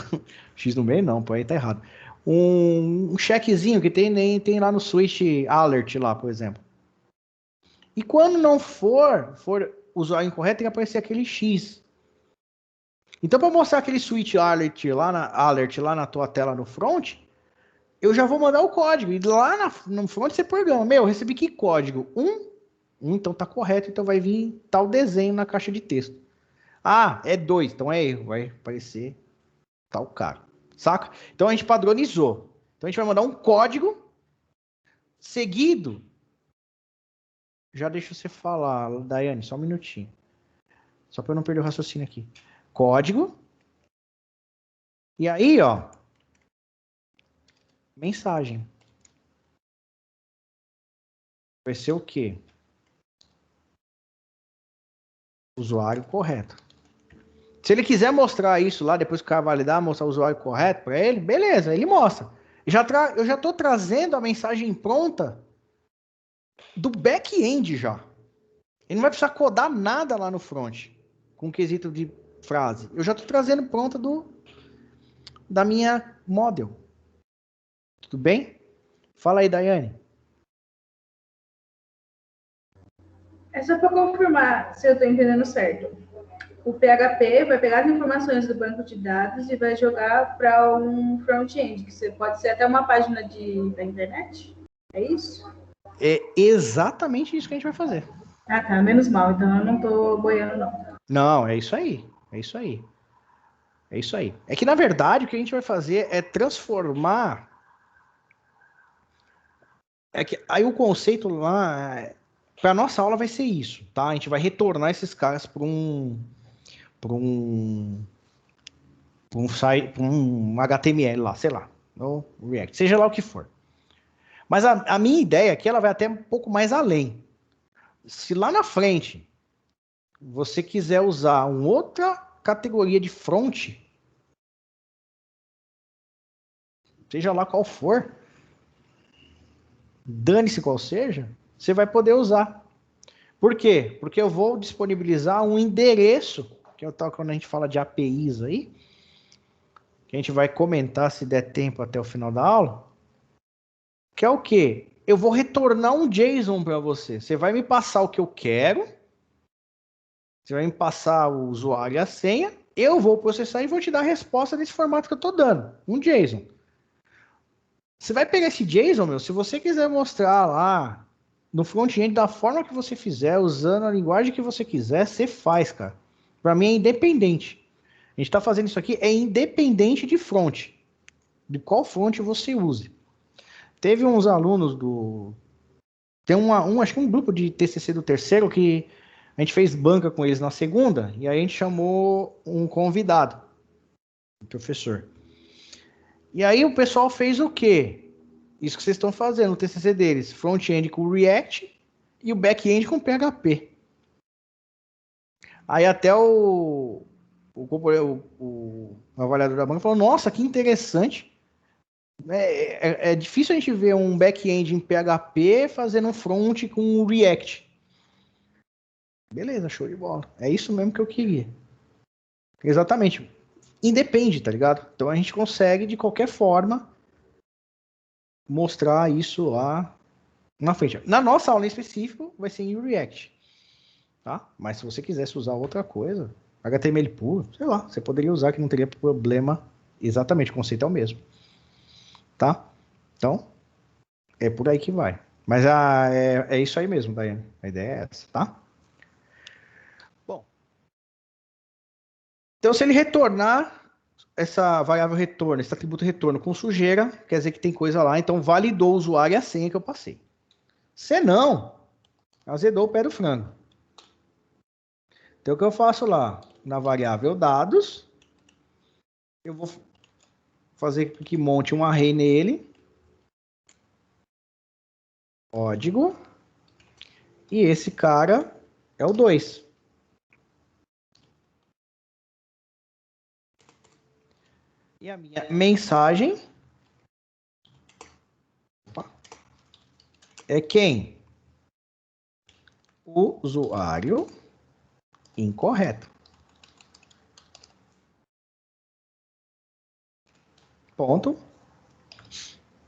X no meio, não, pô, aí tá errado. Um checkzinho que tem lá no switch alert lá, por exemplo. E quando não for usuário incorreto, tem que aparecer aquele X. Então, para mostrar aquele switch alert lá na tua tela no front, eu já vou mandar o código. E lá no front você programa. Eu recebi que código? 1? Então tá correto, então vai vir tal desenho na caixa de texto. É 2, então é erro, vai aparecer tal cara. Saca? Então a gente padronizou. Então a gente vai mandar um código seguido já deixa você falar, Daiane, só um minutinho. Só para eu não perder o raciocínio aqui. Código. E aí, ó, mensagem. Vai ser o quê? Usuário correto. Se ele quiser mostrar isso lá, depois que o cara validar, mostrar o usuário correto para ele, beleza, ele mostra. Eu já estou trazendo a mensagem pronta do back-end já. Ele não vai precisar codar nada lá no front, com quesito de frase. Eu já estou trazendo pronta da minha model. Tudo bem? Fala aí, Daiane. É só para confirmar se eu estou entendendo certo. O PHP vai pegar as informações do banco de dados e vai jogar para um front-end, que pode ser até uma página da internet? É isso? É exatamente isso que a gente vai fazer. Ah, tá. Menos mal. Então eu não estou boiando, não. Não, é isso aí. É isso aí. É isso aí. É que, na verdade, o que a gente vai fazer é transformar... É que aí o conceito lá... Para nossa aula vai ser isso, tá? A gente vai retornar esses caras para um site, para um HTML lá, sei lá, no React, seja lá o que for. Mas a minha ideia aqui, ela vai até um pouco mais além. Se lá na frente você quiser usar uma outra categoria de front, seja lá qual for, dane-se qual seja, você vai poder usar. Por quê? Porque eu vou disponibilizar um endereço, que é o tal quando a gente fala de APIs aí, que a gente vai comentar se der tempo até o final da aula, que é o quê? Eu vou retornar um JSON para você. Você vai me passar o que eu quero, você vai me passar o usuário e a senha, eu vou processar e vou te dar a resposta desse formato que eu estou dando, um JSON. Você vai pegar esse JSON, meu, se você quiser mostrar lá no front-end da forma que você fizer, usando a linguagem que você quiser, você faz, cara. Para mim é independente. A gente está fazendo isso aqui, é independente de front, de qual front você use. Teve uns alunos tem acho que um grupo de TCC do terceiro que a gente fez banca com eles na segunda, e aí a gente chamou um convidado, um professor. E aí o pessoal fez o quê? Isso que vocês estão fazendo, o TCC deles, front-end com React e o back-end com PHP. Aí até o avaliador da banca falou, nossa, que interessante. É difícil a gente ver um back-end em PHP fazendo um front com React. Beleza, show de bola. É isso mesmo que eu queria. Exatamente. Independe, tá ligado? Então a gente consegue, de qualquer forma, mostrar isso lá na frente. Na nossa aula em específico, vai ser em React. Tá? Mas se você quisesse usar outra coisa, HTML puro, sei lá, você poderia usar que não teria problema. Exatamente, o conceito é o mesmo. Tá? Então, é por aí que vai. Mas é isso aí mesmo, Daiane. A ideia é essa, tá? Bom. Então, se ele retornar essa variável retorno, esse atributo retorno com sujeira, quer dizer que tem coisa lá, então validou o usuário e a senha que eu passei. Se não, azedou o pé do frango. Então, o que eu faço lá? Na variável dados, eu vou fazer com que monte um array nele, código, e esse cara é o 2. E a minha mensagem é quem? O usuário incorreto. Ponto.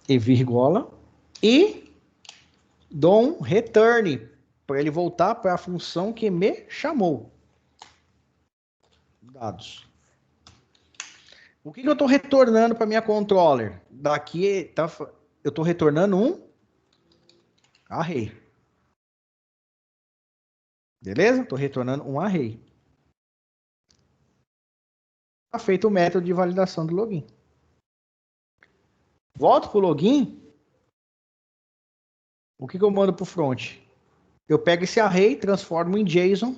E vírgula. E dou um return para ele voltar para a função que me chamou. Dados. O que eu estou retornando para minha controller? Daqui eu estou retornando um array. Beleza? Estou retornando um array. Está feito o método de validação do login. Volto para o login. O que eu mando para o front? Eu pego esse array, transformo em JSON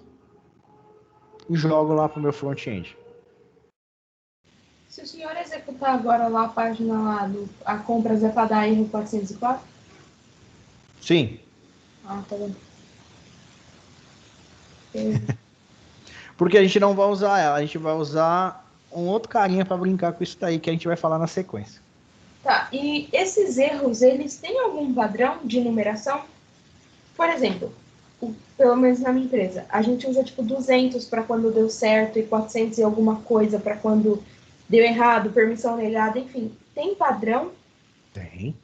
e jogo lá para o meu front-end. Se o senhor executar agora lá a página lá do a compras é para dar erro 404? Sim. Ah, tá bom. Porque a gente não vai usar ela, a gente vai usar um outro carinha para brincar com isso daí que a gente vai falar na sequência. Tá, e esses erros, eles têm algum padrão de numeração? Por exemplo, pelo menos na minha empresa, a gente usa tipo 200 para quando deu certo e 400 e alguma coisa para quando deu errado, permissão negada, enfim. Tem padrão? Tem.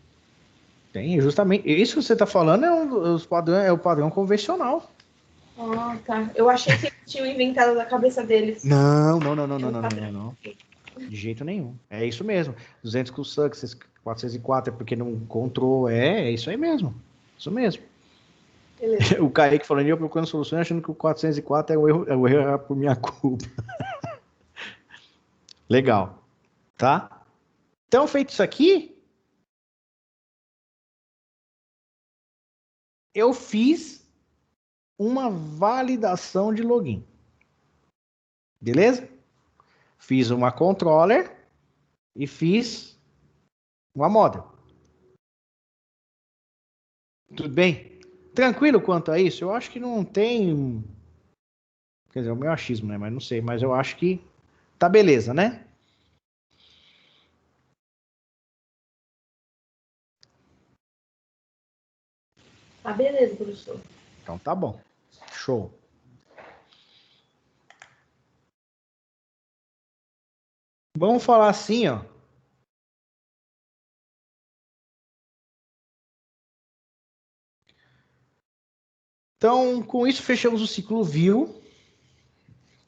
Tem, justamente. Isso que você está falando é o padrão convencional. Ah, tá. Eu achei que eles tinham inventado da cabeça deles. Não. De jeito nenhum. É isso mesmo. 200 com success, 404 é porque não encontrou. É isso aí mesmo. Isso mesmo. Beleza. O Kaique falando, eu procurando soluções achando que o 404 o erro era por minha culpa. Legal. Tá? Então, feito isso aqui, eu fiz uma validação de login. Beleza? Fiz uma controller e fiz uma model. Tudo bem? Tranquilo quanto a isso? Eu acho que não tem... Quer dizer, é o meu achismo, né? Mas não sei. Mas eu acho que tá beleza, né? Tá, beleza, professor. Então tá bom. Show. Vamos falar assim, ó. Então, com isso, fechamos o ciclo view.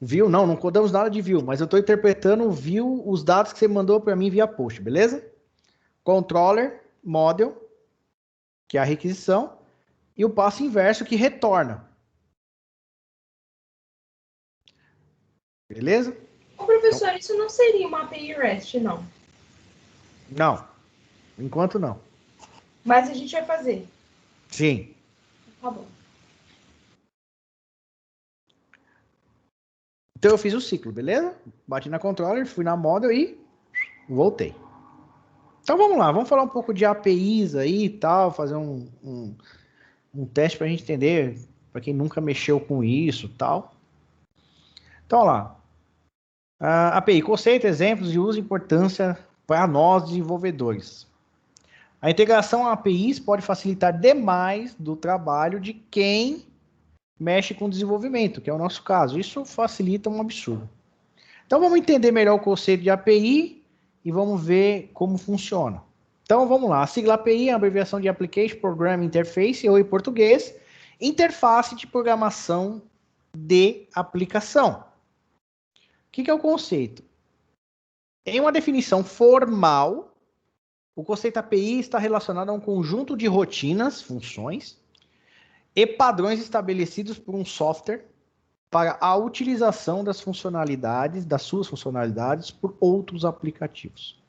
View, não codamos nada de view, mas eu estou interpretando o view, os dados que você mandou para mim via post, beleza? Controller, model, que é a requisição, e o passo inverso que retorna. Beleza? Ô, professor, isso não seria uma API REST, não. Não. Enquanto não. Mas a gente vai fazer. Sim. Tá bom. Então eu fiz o ciclo, beleza? Bati na controller, fui na model e voltei. Então vamos lá, vamos falar um pouco de APIs aí e tal, fazer um teste para a gente entender, para quem nunca mexeu com isso e tal. Então lá. API, conceito, exemplos de uso e importância para nós desenvolvedores. A integração a APIs pode facilitar demais do trabalho de quem mexe com desenvolvimento, que é o nosso caso. Isso facilita um absurdo. Então vamos entender melhor o conceito de API e vamos ver como funciona. Então vamos lá. A sigla API é a abreviação de Application Programming Interface, ou em português, interface de programação de aplicação. O que é o conceito? Em uma definição formal, o conceito API está relacionado a um conjunto de rotinas, funções e padrões estabelecidos por um software para a utilização das suas funcionalidades por outros aplicativos.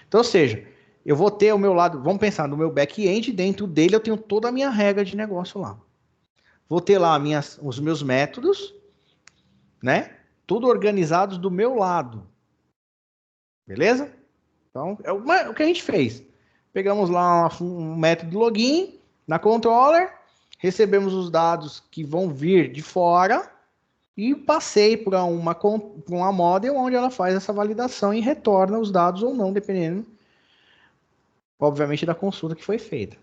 Então, ou seja, eu vou ter o meu lado, vamos pensar no meu back-end, dentro dele eu tenho toda a minha regra de negócio lá. Vou ter lá os meus métodos, né? Tudo organizados do meu lado. Beleza? Então, é o que a gente fez. Pegamos lá um método de login na controller, recebemos os dados que vão vir de fora e passei para uma model onde ela faz essa validação e retorna os dados ou não, dependendo, obviamente, da consulta que foi feita.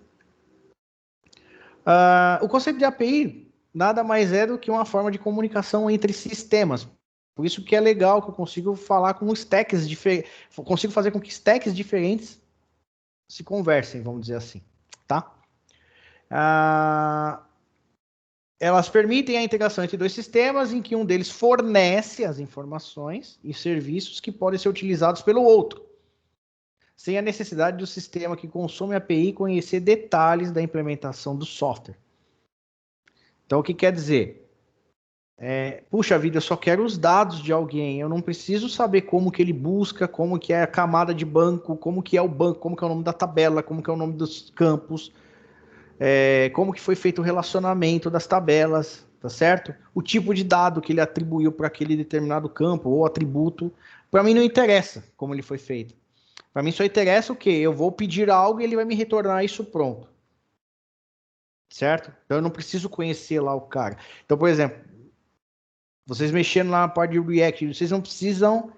O conceito de API nada mais é do que uma forma de comunicação entre sistemas. Por isso que é legal que eu consigo falar com stacks diferentes, consigo fazer com que stacks diferentes se conversem, vamos dizer assim, tá? Elas permitem a integração entre dois sistemas em que um deles fornece as informações e serviços que podem ser utilizados pelo outro, sem a necessidade do sistema que consome a API conhecer detalhes da implementação do software. Então, o que quer dizer? Puxa vida, eu só quero os dados de alguém, eu não preciso saber como que ele busca, como que é a camada de banco, como que é o banco, como que é o nome da tabela, como que é o nome dos campos. como que foi feito o relacionamento das tabelas, tá certo? O tipo de dado que ele atribuiu para aquele determinado campo ou atributo. Para mim não interessa como ele foi feito. Para mim só interessa o quê? Eu vou pedir algo e ele vai me retornar isso pronto. Certo? Então eu não preciso conhecer lá o cara. Então, por exemplo, vocês mexendo lá na parte de React, vocês não precisam,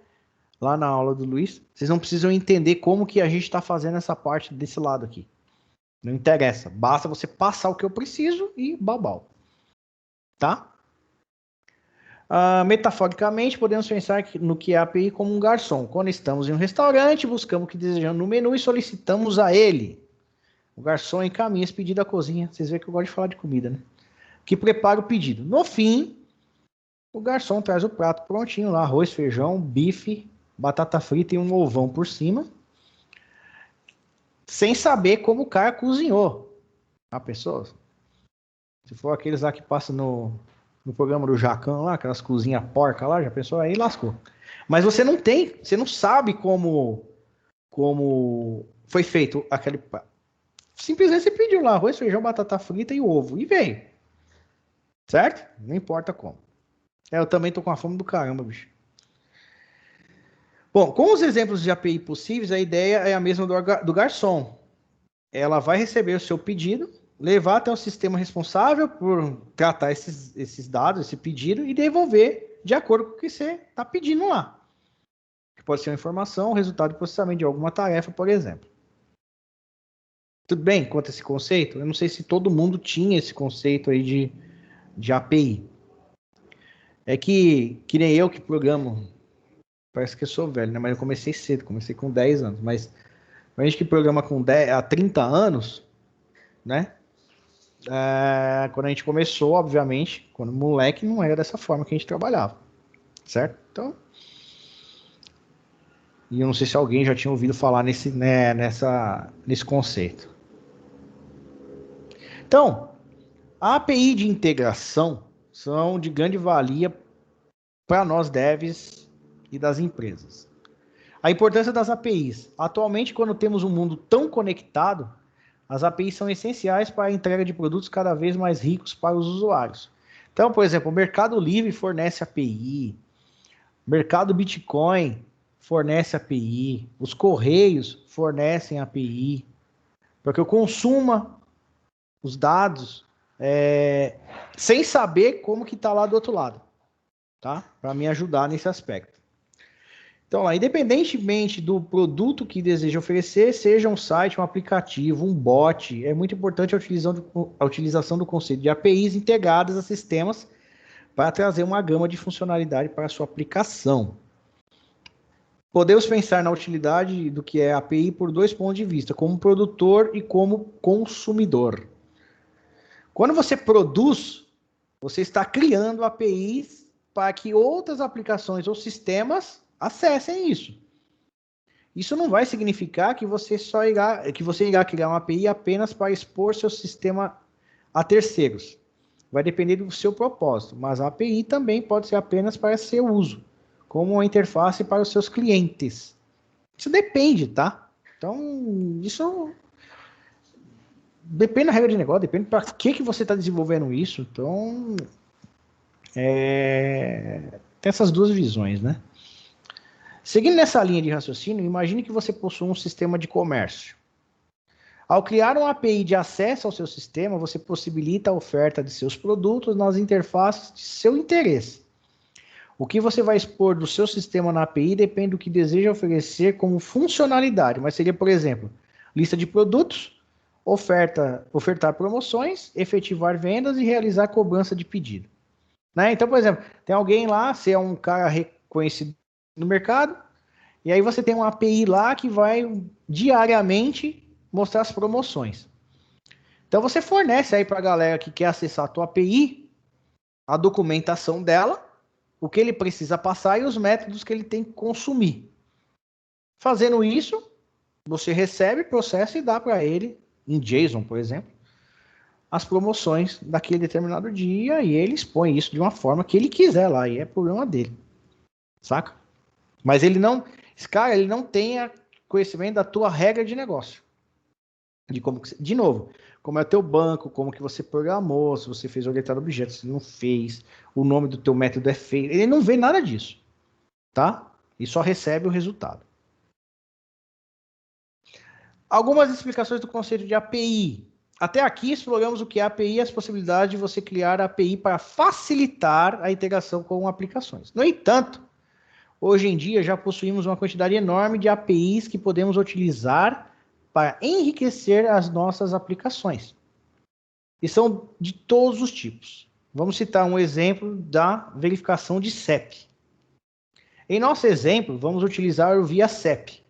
lá na aula do Luiz, vocês não precisam entender como que a gente está fazendo essa parte desse lado aqui. Não interessa. Basta você passar o que eu preciso e babau. Tá? Metaforicamente, podemos pensar no que é a API como um garçom. Quando estamos em um restaurante, buscamos o que desejamos no menu e solicitamos a ele. O garçom encaminha esse pedido à cozinha. Vocês veem que eu gosto de falar de comida, né? Que prepara o pedido. No fim, o garçom traz o prato prontinho lá. Arroz, feijão, bife, batata frita e um ovão por cima. Sem saber como o cara cozinhou. A pessoa... Se for aqueles lá que passam no programa do Jacan lá, aquelas cozinhas porca lá, já pensou? Aí lascou. Mas você não sabe como foi feito aquele... Simplesmente você pediu lá arroz, feijão, batata frita e ovo. E veio. Certo? Não importa como. Eu também tô com a fome do caramba, bicho. Bom, com os exemplos de API possíveis, a ideia é a mesma do garçom. Ela vai receber o seu pedido, levar até o sistema responsável por tratar esses dados, esse pedido, e devolver de acordo com o que você está pedindo lá. Que pode ser uma informação, resultado de processamento de alguma tarefa, por exemplo. Tudo bem quanto a esse conceito? Eu não sei se todo mundo tinha esse conceito aí de API. É que nem eu que programo, parece que eu sou velho, né? Mas eu comecei cedo, comecei com 10 anos. Mas a gente que programa há 30 anos, né? Quando a gente começou, obviamente, quando moleque, não era dessa forma que a gente trabalhava, certo? Então, e eu não sei se alguém já tinha ouvido falar nesse conceito. Então, a API de integração são de grande valia para nós devs e das empresas. A importância das APIs. Atualmente, quando temos um mundo tão conectado, as APIs são essenciais para a entrega de produtos cada vez mais ricos para os usuários. Então, por exemplo, o Mercado Livre fornece API, o Mercado Bitcoin fornece API, os Correios fornecem API, para que eu consuma os dados sem saber como que está lá do outro lado, tá? Para me ajudar nesse aspecto. Então, independentemente do produto que deseja oferecer, seja um site, um aplicativo, um bot, é muito importante a utilização do conceito de APIs integradas a sistemas para trazer uma gama de funcionalidade para a sua aplicação. Podemos pensar na utilidade do que é API por dois pontos de vista, como produtor e como consumidor. Quando você produz, você está criando APIs para que outras aplicações ou sistemas acessem isso. Isso não vai significar que você irá criar uma API apenas para expor seu sistema a terceiros. Vai depender do seu propósito, mas a API também pode ser apenas para seu uso, como uma interface para os seus clientes. Isso depende, tá? Então, isso depende da regra de negócio, depende para que você está desenvolvendo isso. Então, tem essas duas visões, né? Seguindo nessa linha de raciocínio, imagine que você possui um sistema de comércio. Ao criar uma API de acesso ao seu sistema, você possibilita a oferta de seus produtos nas interfaces de seu interesse. O que você vai expor do seu sistema na API depende do que deseja oferecer como funcionalidade, mas seria, por exemplo, lista de produtos, ofertar promoções, efetivar vendas e realizar cobrança de pedido. Né? Então, por exemplo, tem alguém lá, você é um cara reconhecido no mercado, e aí você tem uma API lá que vai diariamente mostrar as promoções. Então você fornece aí para a galera que quer acessar a tua API, a documentação dela, o que ele precisa passar e os métodos que ele tem que consumir. Fazendo isso, você recebe, processa e dá para ele, em JSON, por exemplo, as promoções daquele determinado dia, e ele expõe isso de uma forma que ele quiser lá, e é problema dele. Saca? Mas esse cara, ele não tem conhecimento da tua regra de negócio. de como que, de novo, como é o teu banco, como que você programou, se você fez orientado a objetos, se não fez, o nome do teu método é feio. Ele não vê nada disso, tá? E só recebe o resultado. Algumas explicações do conceito de API. Até aqui exploramos o que é API e as possibilidades de você criar a API para facilitar a integração com aplicações. No entanto, hoje em dia já possuímos uma quantidade enorme de APIs que podemos utilizar para enriquecer as nossas aplicações. E são de todos os tipos. Vamos citar um exemplo da verificação de CEP. Em nosso exemplo, vamos utilizar o ViaCEP,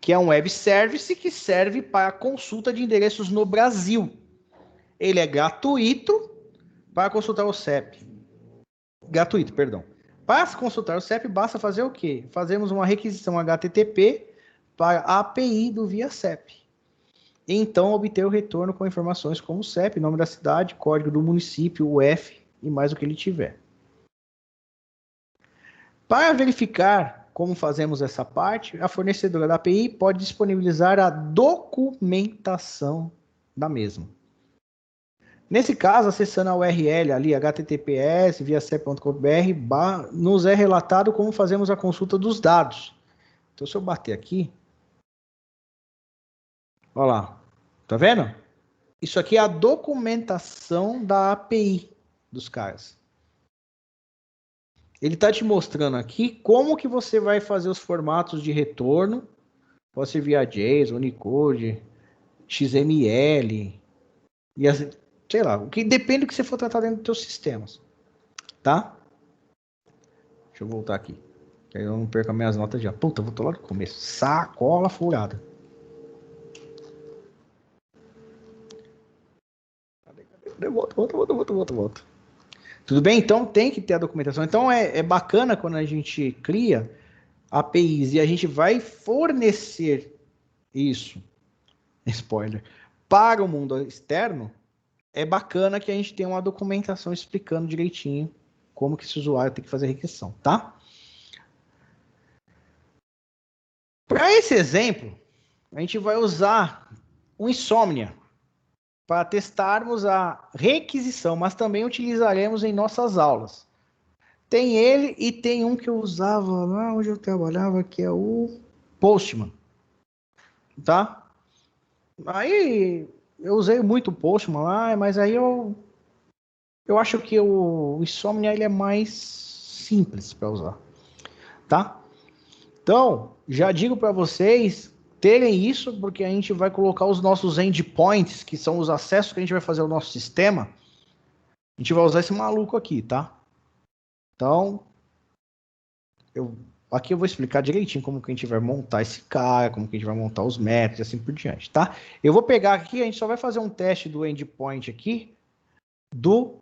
que é um web service que serve para consulta de endereços no Brasil. Ele é gratuito para consultar o CEP. Gratuito, perdão. Para consultar o CEP, basta fazer o quê? Fazemos uma requisição HTTP para a API do ViaCEP. E então obter o retorno com informações como CEP, nome da cidade, código do município, UF e mais o que ele tiver. Para verificar como fazemos essa parte, a fornecedora da API pode disponibilizar a documentação da mesma. Nesse caso, acessando a URL ali, https viacep.com.br, nos é relatado como fazemos a consulta dos dados. Então, se eu bater aqui, olha lá, tá vendo? Isso aqui é a documentação da API dos caras. Ele está te mostrando aqui como que você vai fazer os formatos de retorno. Pode ser via JSON, Unicode, XML, e assim, sei lá, o que depende do que você for tratar dentro dos seus sistemas. Tá? Deixa eu voltar aqui. Que aí eu não perco as minhas notas já. Puta, voltou lá do começo. Sacola furada. Volta. Tudo bem? Então tem que ter a documentação. Então é bacana quando a gente cria APIs e a gente vai fornecer isso, spoiler, para o mundo externo. É bacana que a gente tenha uma documentação explicando direitinho como que esse usuário tem que fazer a requisição, tá? Para esse exemplo, a gente vai usar o Insomnia para testarmos a requisição, mas também utilizaremos em nossas aulas. Tem ele e tem um que eu usava lá onde eu trabalhava, que é o Postman. Tá? Aí eu usei muito o Postman lá, mas aí eu acho que o Insomnia ele é mais simples para usar. Tá? Então, já digo para vocês terem isso, porque a gente vai colocar os nossos endpoints, que são os acessos que a gente vai fazer ao nosso sistema. A gente vai usar esse maluco aqui, tá? Então, aqui eu vou explicar direitinho como que a gente vai montar esse cara, como que a gente vai montar os métodos e assim por diante, tá? Eu vou pegar aqui, a gente só vai fazer um teste do endpoint aqui, do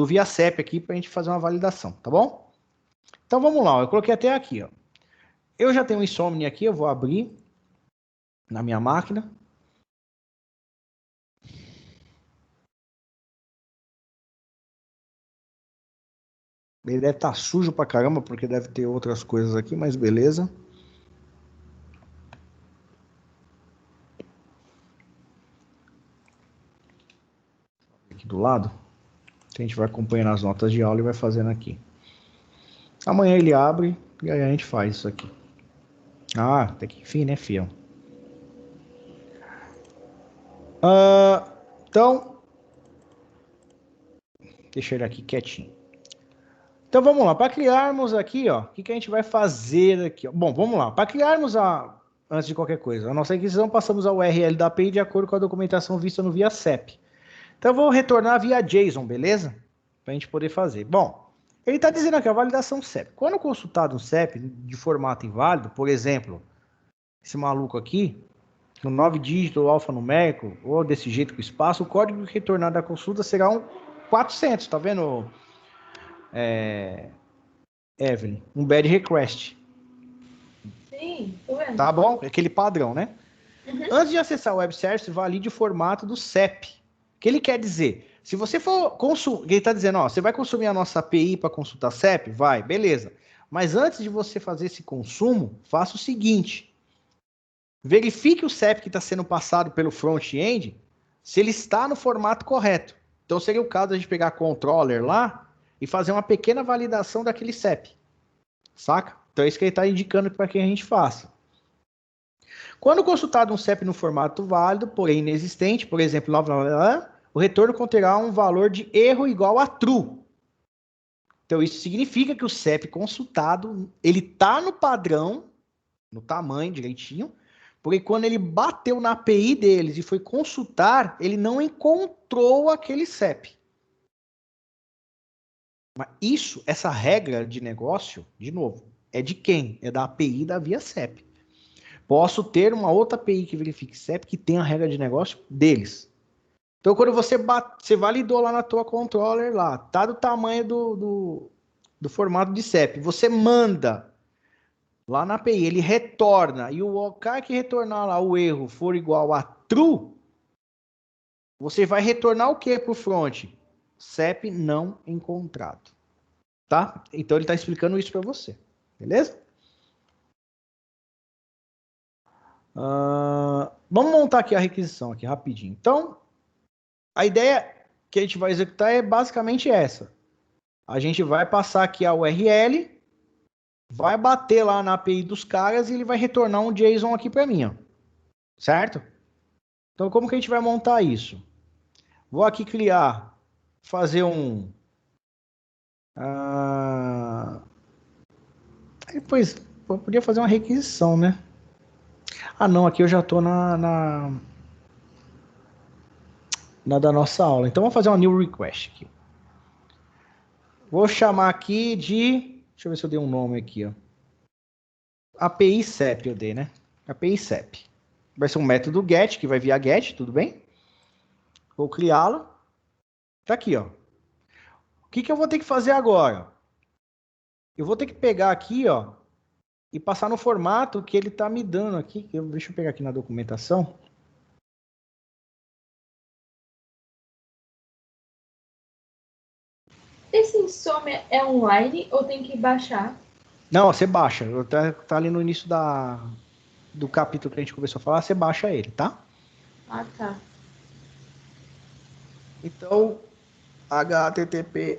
ViaCEP aqui, para a gente fazer uma validação, tá bom? Então, vamos lá, eu coloquei até aqui, ó. Eu já tenho um Insomnia aqui, eu vou abrir na minha máquina. Ele deve estar sujo pra caramba, porque deve ter outras coisas aqui, mas beleza. Aqui do lado. A gente vai acompanhando as notas de aula e vai fazendo aqui. Amanhã ele abre e aí a gente faz isso aqui. Ah, até que enfim, né, fião? Então, deixa ele aqui quietinho. Então, vamos lá. Para criarmos aqui, ó, o que a gente vai fazer aqui? Ó? Bom, vamos lá. Para criarmos antes de qualquer coisa, a nossa requisição, passamos a URL da API de acordo com a documentação vista no ViaCEP. Então, eu vou retornar via JSON, beleza? Para a gente poder fazer. Bom, ele está dizendo aqui, a validação CEP. Quando consultado um CEP de formato inválido, por exemplo, esse maluco aqui, no 9 dígito alfanumérico, ou desse jeito com espaço, o código retornado da consulta será um 400, tá vendo, Evelyn? Um bad request. Sim, tô vendo. Tá bom? Aquele padrão, né? Uhum. Antes de acessar o web service, valide o formato do CEP. O que ele quer dizer? Se você for consumir, ele está dizendo, ó, você vai consumir a nossa API para consultar CEP? Vai, beleza. Mas antes de você fazer esse consumo, faça o seguinte. verifique o CEP que está sendo passado pelo front-end, se ele está no formato correto. Então, seria o caso de a gente pegar controller lá e fazer uma pequena validação daquele CEP. Saca? Então, é isso que ele está indicando para que a gente faça. Quando consultado um CEP no formato válido, porém inexistente, por exemplo, o retorno conterá um valor de erro igual a true. Então, isso significa que o CEP consultado, ele está no padrão, no tamanho direitinho, porque quando ele bateu na API deles e foi consultar, ele não encontrou aquele CEP. Mas isso, essa regra de negócio, de novo, é de quem? É da API da Via CEP. Posso ter uma outra API que verifique CEP que tem a regra de negócio deles. Então, quando você validou lá na tua controller, lá, tá do tamanho do formato de CEP, você manda lá na API, ele retorna, e o cara que retornar lá o erro for igual a true, você vai retornar o que para o front? CEP não encontrado. Tá? Então ele está explicando isso para você. Beleza? Vamos montar aqui a requisição aqui rapidinho. Então, a ideia que a gente vai executar é basicamente essa. A gente vai passar aqui a URL, vai bater lá na API dos caras e ele vai retornar um JSON aqui para mim, ó. Certo? Então, como que a gente vai montar isso? Vou aqui criar, fazer um... depois, eu podia fazer uma requisição, né? Ah, não, aqui eu já estou na da nossa aula. Então, vamos fazer uma new request aqui. Vou chamar aqui de... Deixa eu ver se eu dei um nome aqui, ó. API CEP eu dei, né? API CEP. Vai ser um método get, que vai via get, tudo bem? Vou criá-lo. Tá aqui, ó. O que eu vou ter que fazer agora? Eu vou ter que pegar aqui, ó, e passar no formato que ele tá me dando aqui. Deixa eu pegar aqui na documentação. Esse Insomnia é online ou tem que baixar? Não, você baixa. Tá ali no início do capítulo que a gente começou a falar, você baixa ele, tá? Ah, tá. Então, https://.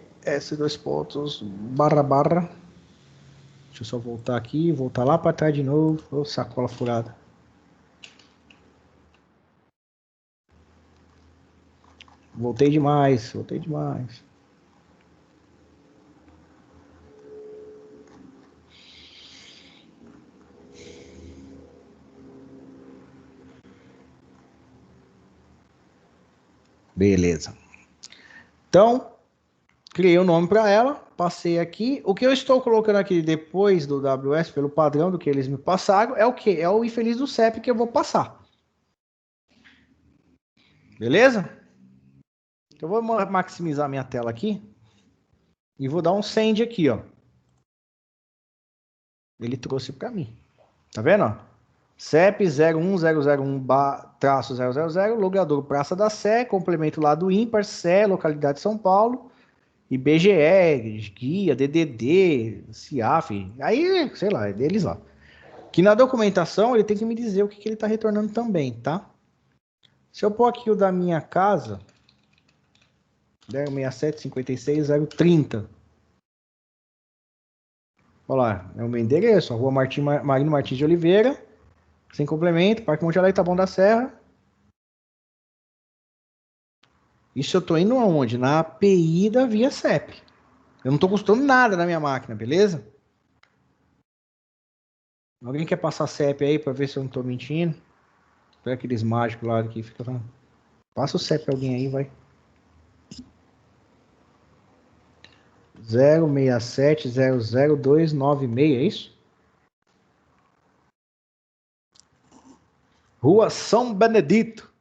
Deixa eu só voltar aqui, voltar lá para trás de novo. Ô, sacola furada. Voltei demais. Beleza. Então, criei o nome para ela, passei aqui. O que eu estou colocando aqui depois do WS, pelo padrão do que eles me passaram, é o quê? É o infeliz do CEP que eu vou passar. Beleza? Eu vou maximizar minha tela aqui e vou dar um send aqui, ó. Ele trouxe para mim. Tá vendo? Ó? CEP 01001-000, logador Praça da Sé, complemento lá do ímpar, Sé, localidade de São Paulo, IBGE, guia, DDD, CIAF, aí, sei lá, é deles lá. Que na documentação ele tem que me dizer o que ele está retornando também, tá? Se eu pôr aqui o da minha casa, 067-56-030. Olha lá, é o meu endereço, Rua Marino Martins de Oliveira, sem complemento, Parque Monte Alegre, Taboão da Serra. Isso eu tô indo aonde? Na API da Via CEP. Eu não tô custando nada na minha máquina, beleza? Alguém quer passar CEP aí para ver se eu não tô mentindo? Pega aqueles mágicos lá que fica falando. Passa o CEP pra alguém aí, vai. 067-00296, é isso? Rua São Benedito.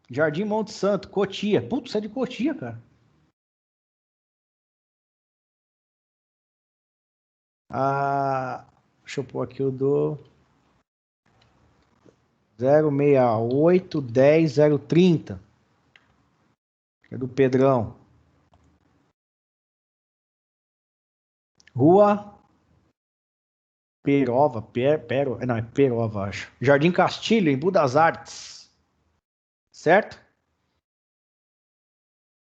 Jardim Monte Santo, Cotia. Putz, você é de Cotia, cara. Deixa eu pôr aqui o do 068-10-030. É do Pedrão. Rua Perova, não, é Perova, acho. Jardim Castilho, em Budas Artes. Certo?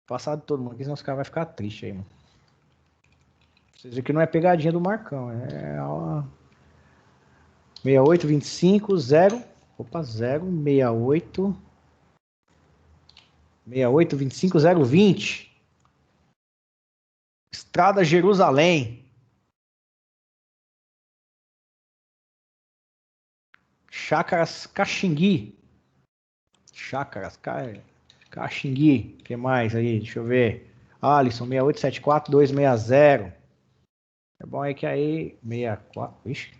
Passado de todo mundo aqui, senão os caras vão ficar tristes aí, mano. Vocês viram que não é pegadinha do Marcão, é a 6825 0. Opa, 068 6825 020. Estrada Jerusalém. Chácaras Caxingui. Caxingui. O que mais aí? Deixa eu ver. Alisson, 6874260. É bom aí que aí. 64. Ixi.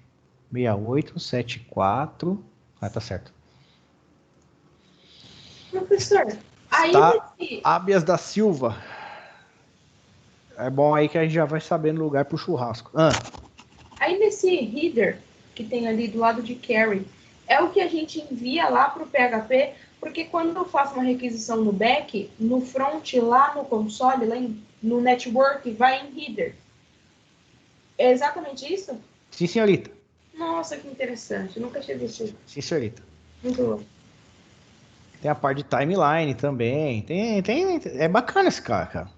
6874. Ah, tá certo. Professor, aí nesse, Ábias da Silva. É bom aí que a gente já vai sabendo o lugar pro churrasco. aí nesse header que tem ali do lado de carry, é o que a gente envia lá para o PHP, porque quando eu faço uma requisição no back, no front, lá no console, lá no network, vai em header. É exatamente isso? Sim, senhorita. Nossa, que interessante. Eu nunca tinha visto isso. Sim, senhorita. Muito bom. Tem a parte de timeline também. É bacana esse cara.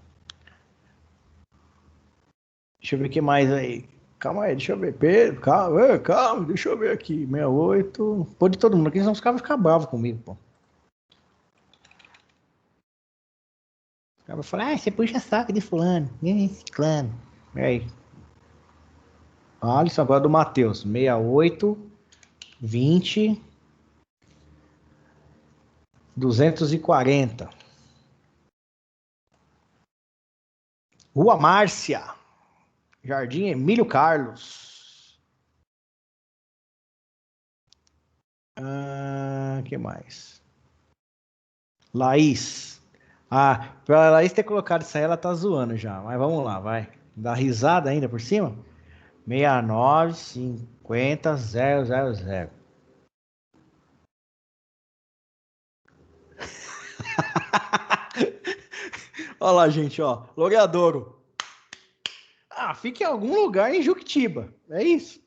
Deixa eu ver o que mais aí. Calma aí, deixa eu ver. Pedro, calma, deixa eu ver aqui. 68. Pô, de todo mundo aqui, senão os caras vão ficar bravos comigo, pô. Os caras vão falar, você puxa saco de fulano, ciclano. E aí? Alisson, agora do Matheus. 68, 20, 240. Rua Márcia. Jardim Emílio Carlos. Que mais? Laís. Pra Laís ter colocado isso aí, ela tá zoando já. Mas vamos lá, vai. Dá risada ainda por cima? 69 50 000. Olha lá, gente, ó. Loreadouro. Fica em algum lugar em Juquitiba. É isso.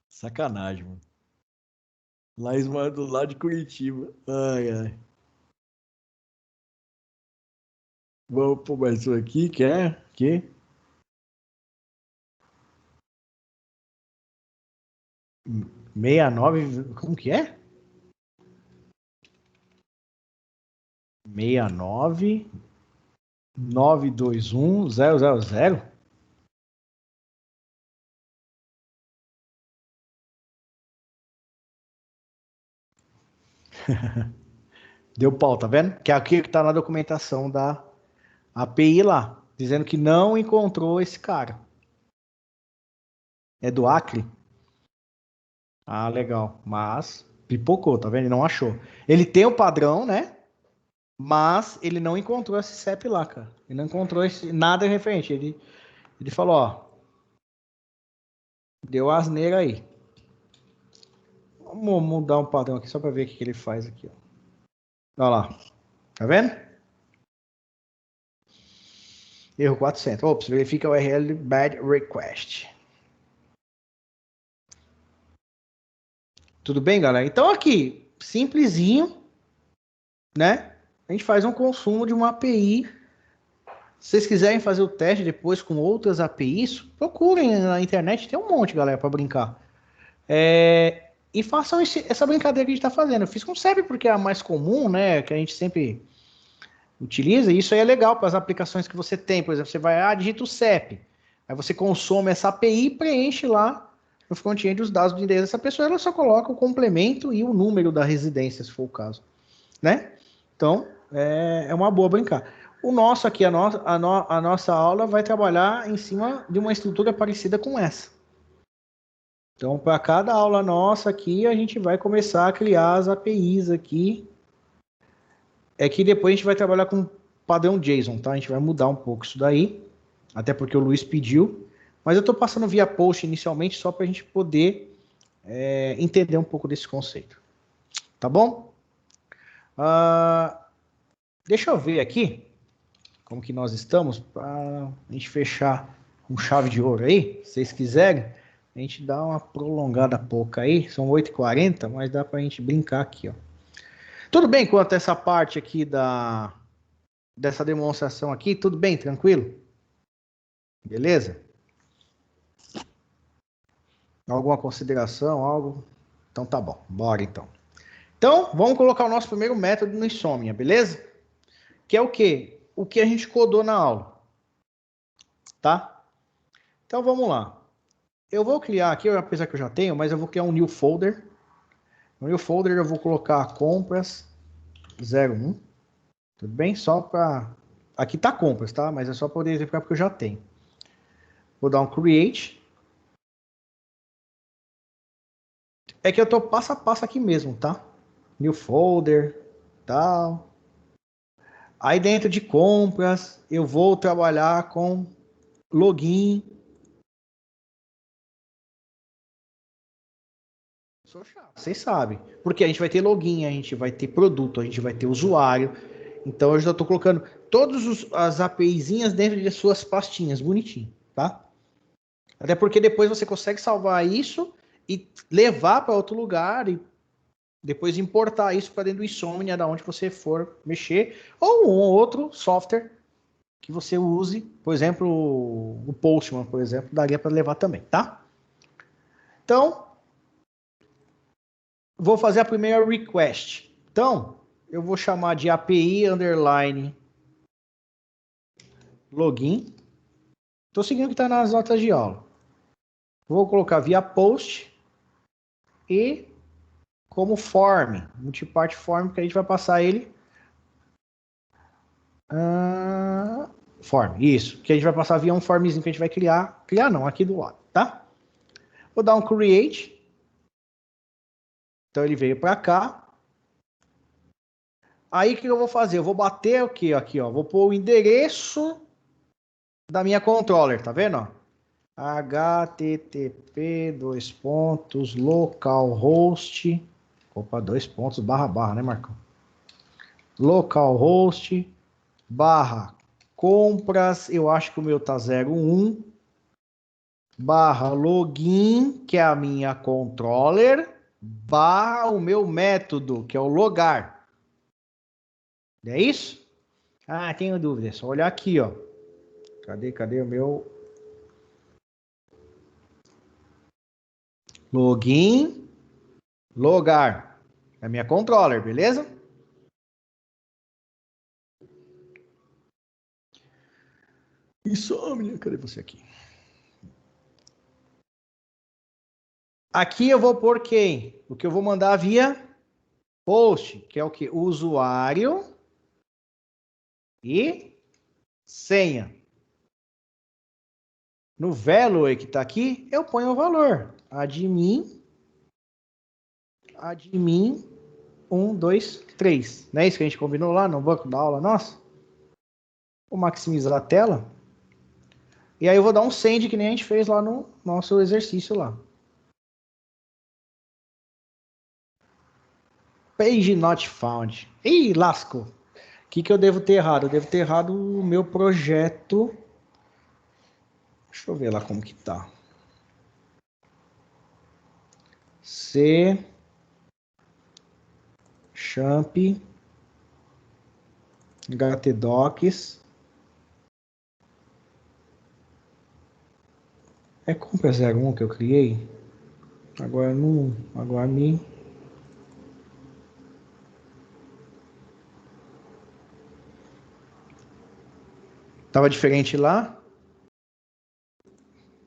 Sacanagem, mano. Laís mora do lado de Curitiba. Ai. Vamos pôr mais isso aqui, quer? Que? Hum, 69, como que é? 69 921 000. Deu pau, tá vendo? Que é aqui que tá na documentação da API lá, dizendo que não encontrou esse cara. É do Acre? Legal. Mas pipocou, tá vendo? Ele não achou. Ele tem o padrão, né? Mas ele não encontrou esse CEP lá, cara. Ele não encontrou nada referente. Ele falou, ó. Deu asneira aí. Vamos mudar um padrão aqui só para ver o que ele faz aqui, ó. Olha lá. Tá vendo? Erro 400. Ops, verifica o URL bad request. Tudo bem, galera? Então aqui, simplesinho, né? A gente faz um consumo de uma API. Se vocês quiserem fazer o teste depois com outras APIs, procurem na internet, tem um monte, galera, para brincar. E façam essa brincadeira que a gente está fazendo. Eu fiz com o CEP porque é a mais comum, né? Que a gente sempre utiliza. E isso aí é legal para as aplicações que você tem. Por exemplo, você vai, digita o CEP. Aí você consome essa API e preenche lá no front-end os dados do endereço dessa pessoa. Ela só coloca o complemento e o número da residência, se for o caso. Né? Então, é uma boa brincar. O nosso aqui, a nossa aula vai trabalhar em cima de uma estrutura parecida com essa. Então, para cada aula nossa aqui, a gente vai começar a criar as APIs aqui. É que depois a gente vai trabalhar com padrão JSON, tá? A gente vai mudar um pouco isso daí, até porque o Luiz pediu. Mas eu estou passando via post inicialmente só para a gente poder entender um pouco desse conceito. Tá bom? Deixa eu ver aqui como que nós estamos para a gente fechar com chave de ouro aí, se vocês quiserem, a gente dá uma prolongada pouca aí. São 8h40, mas dá pra gente brincar aqui, ó. Tudo bem quanto a essa parte aqui dessa demonstração aqui? Tudo bem? Tranquilo? Beleza? Alguma consideração? Algo? Então tá bom. Bora então. Então, vamos colocar o nosso primeiro método no Insomnia, beleza? Que é o quê? O que a gente codou na aula. Tá? Então vamos lá. Eu vou criar aqui, apesar que eu já tenho, mas eu vou criar um new folder. No new folder eu vou colocar compras 01. Tudo bem? Só para... Aqui tá compras, tá? Mas é só para exemplificar porque eu já tenho. Vou dar um create. É que eu tô passo a passo aqui mesmo, tá? New folder, tal. Aí dentro de compras, eu vou trabalhar com login. Sou chato, vocês sabem. Porque a gente vai ter login, a gente vai ter produto, a gente vai ter usuário. Então eu já estou colocando todas as APIzinhas dentro de suas pastinhas, bonitinho, tá? Até porque depois você consegue salvar isso e levar para outro lugar e depois importar isso para dentro do Insomnia, da onde você for mexer, ou um outro software que você use, por exemplo, o Postman, por exemplo, daria para levar também, tá? Então, vou fazer a primeira request. Então, eu vou chamar de API underline login. Estou seguindo o que está nas notas de aula. Vou colocar via post e como form, multipart form, que a gente vai passar ele. Form, isso. Que a gente vai passar via um formzinho que a gente vai criar. Criar não, aqui do lado, tá? Vou dar um create. Então ele veio para cá. Aí o que eu vou fazer? Eu vou bater o que aqui, ó. Vou pôr o endereço da minha controller, tá vendo? http localhost. Opa, // né, Marcão? Localhost / compras, eu acho que o meu tá 01 / login, que é a minha controller, / o meu método, que é o logar. É isso? Ah, tenho dúvida, é só olhar aqui, ó. Cadê o meu login, logar? É a minha controller, beleza? Insomnia, cadê você aqui? Aqui eu vou pôr quem? O que eu vou mandar via post, que é o que? Usuário e senha. No value que está aqui, eu ponho o valor. Admin 1, 2, 3. Não é isso que a gente combinou lá no banco da aula nossa? Vou maximizar a tela. E aí eu vou dar um send que nem a gente fez lá no nosso exercício lá. Page not found. Ih, lascou. O que eu devo ter errado? Eu devo ter errado o meu projeto. Deixa eu ver lá como que tá. C champ htdocs é compra 01 que eu criei. Agora não, agora me tava diferente lá.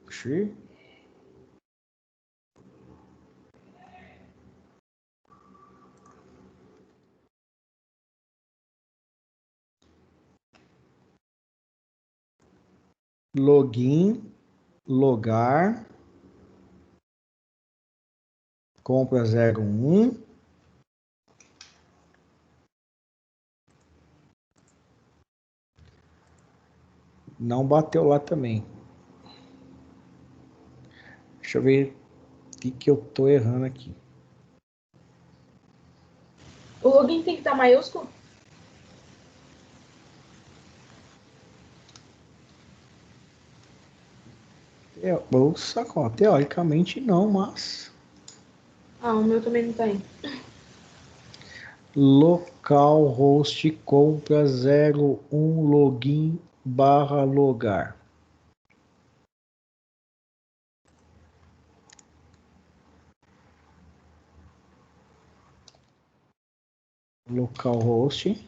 Oxi. Login, logar, compra 01. Não bateu lá também. Deixa eu ver o que eu tô errando aqui. O login tem que estar maiúsculo? Teoricamente não, mas... Ah, o meu também não tá aí. Localhost compra 01 login / logar. Localhost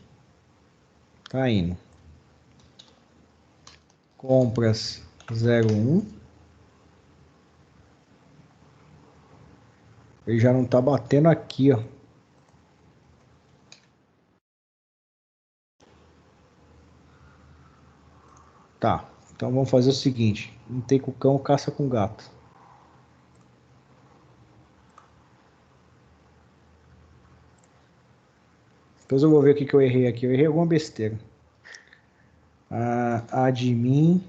tá indo. Compras 01. Ele já não tá batendo aqui, ó. Tá, então vamos fazer o seguinte. Não tem com cão, caça com gato. Depois eu vou ver o que eu errei aqui. Eu errei alguma besteira. Admin.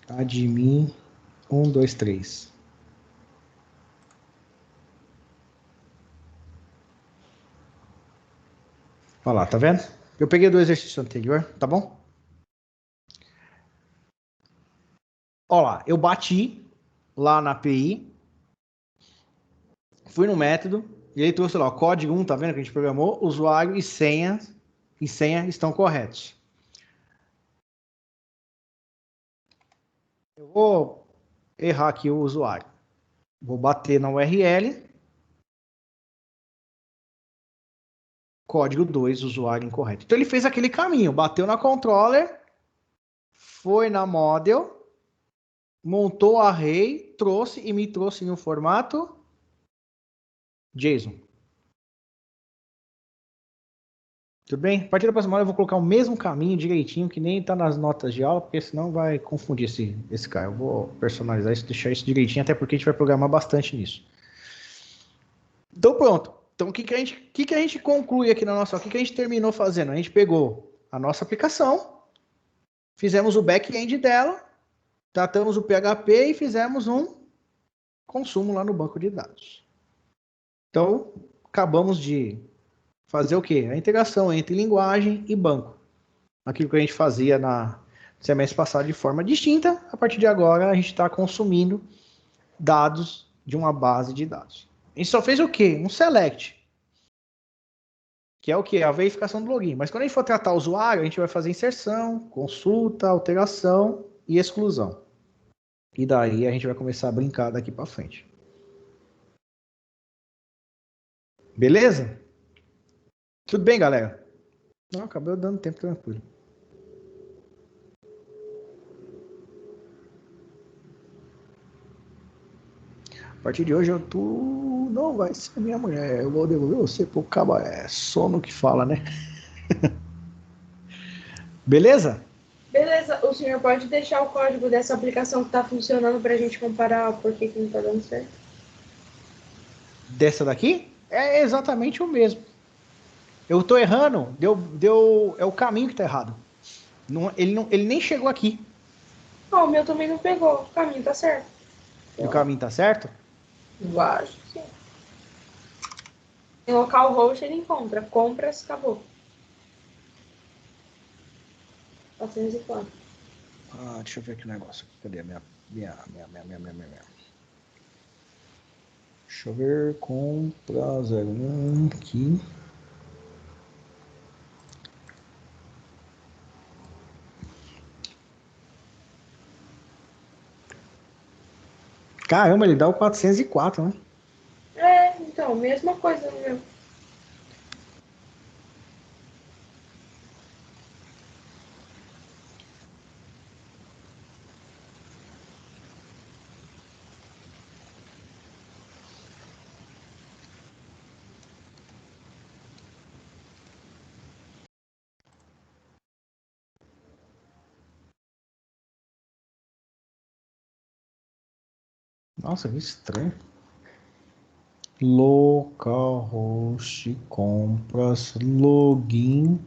Admin 1, 2, 3. Olha lá, tá vendo? Eu peguei do exercício anterior, tá bom? Olha lá, eu bati lá na API, fui no método, e ele trouxe lá, o código 1, tá vendo que a gente programou? Usuário e senha estão corretos. Eu vou errar aqui o usuário. Vou bater na URL. Código 2, usuário incorreto. Então ele fez aquele caminho, bateu na controller, foi na model, montou a array, trouxe e me trouxe em um formato JSON. Tudo bem? A partir da próxima hora eu vou colocar o mesmo caminho direitinho, que nem está nas notas de aula, porque senão vai confundir esse cara. Eu vou personalizar isso, deixar isso direitinho, até porque a gente vai programar bastante nisso. Então pronto. Então o que a gente conclui aqui na nossa... O que a gente terminou fazendo? A gente pegou a nossa aplicação, fizemos o back-end dela, tratamos o PHP e fizemos um consumo lá no banco de dados. Então, acabamos de fazer o quê? A integração entre linguagem e banco. Aquilo que a gente fazia no semestre passado de forma distinta, a partir de agora a gente está consumindo dados de uma base de dados. A gente só fez o quê? Um select, que é o quê? A verificação do login. Mas quando a gente for tratar o usuário, a gente vai fazer inserção, consulta, alteração e exclusão. E daí a gente vai começar a brincar daqui para frente. Beleza? Tudo bem, galera? Não, acabou dando tempo tranquilo. A partir de hoje, tu não vai ser minha mulher. Eu vou devolver você pro cabo. É sono que fala, né? Beleza? Beleza, o senhor pode deixar o código dessa aplicação que está funcionando para a gente comparar por que não está dando certo? Dessa daqui? É exatamente o mesmo. Eu tô errando. É o caminho que tá errado. Ele nem chegou aqui. Ah, o meu também não pegou. O caminho tá certo. E o caminho tá certo? Eu acho que sim. Em localhost ele encontra. Compras, acabou. 404. Deixa eu ver aqui o negócio. Cadê a minha. Deixa eu ver. Compra 01 aqui. Caramba, ele dá o 404, né? É, então, mesma coisa no meu. Nossa, que estranho. Localhost compras login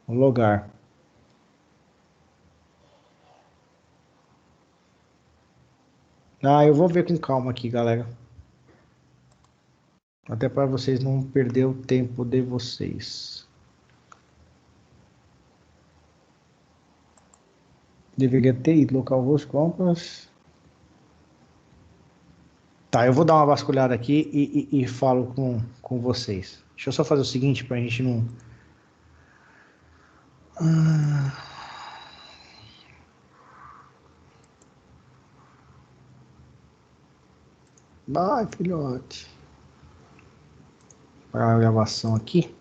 logar. Eu vou ver com calma aqui, galera. Até para vocês não perder o tempo de vocês. Deveria ter ido. Localhost compras. Tá, eu vou dar uma vasculhada aqui e falo com vocês. Deixa eu só fazer o seguinte pra gente não... Ai, filhote. Para a gravação aqui.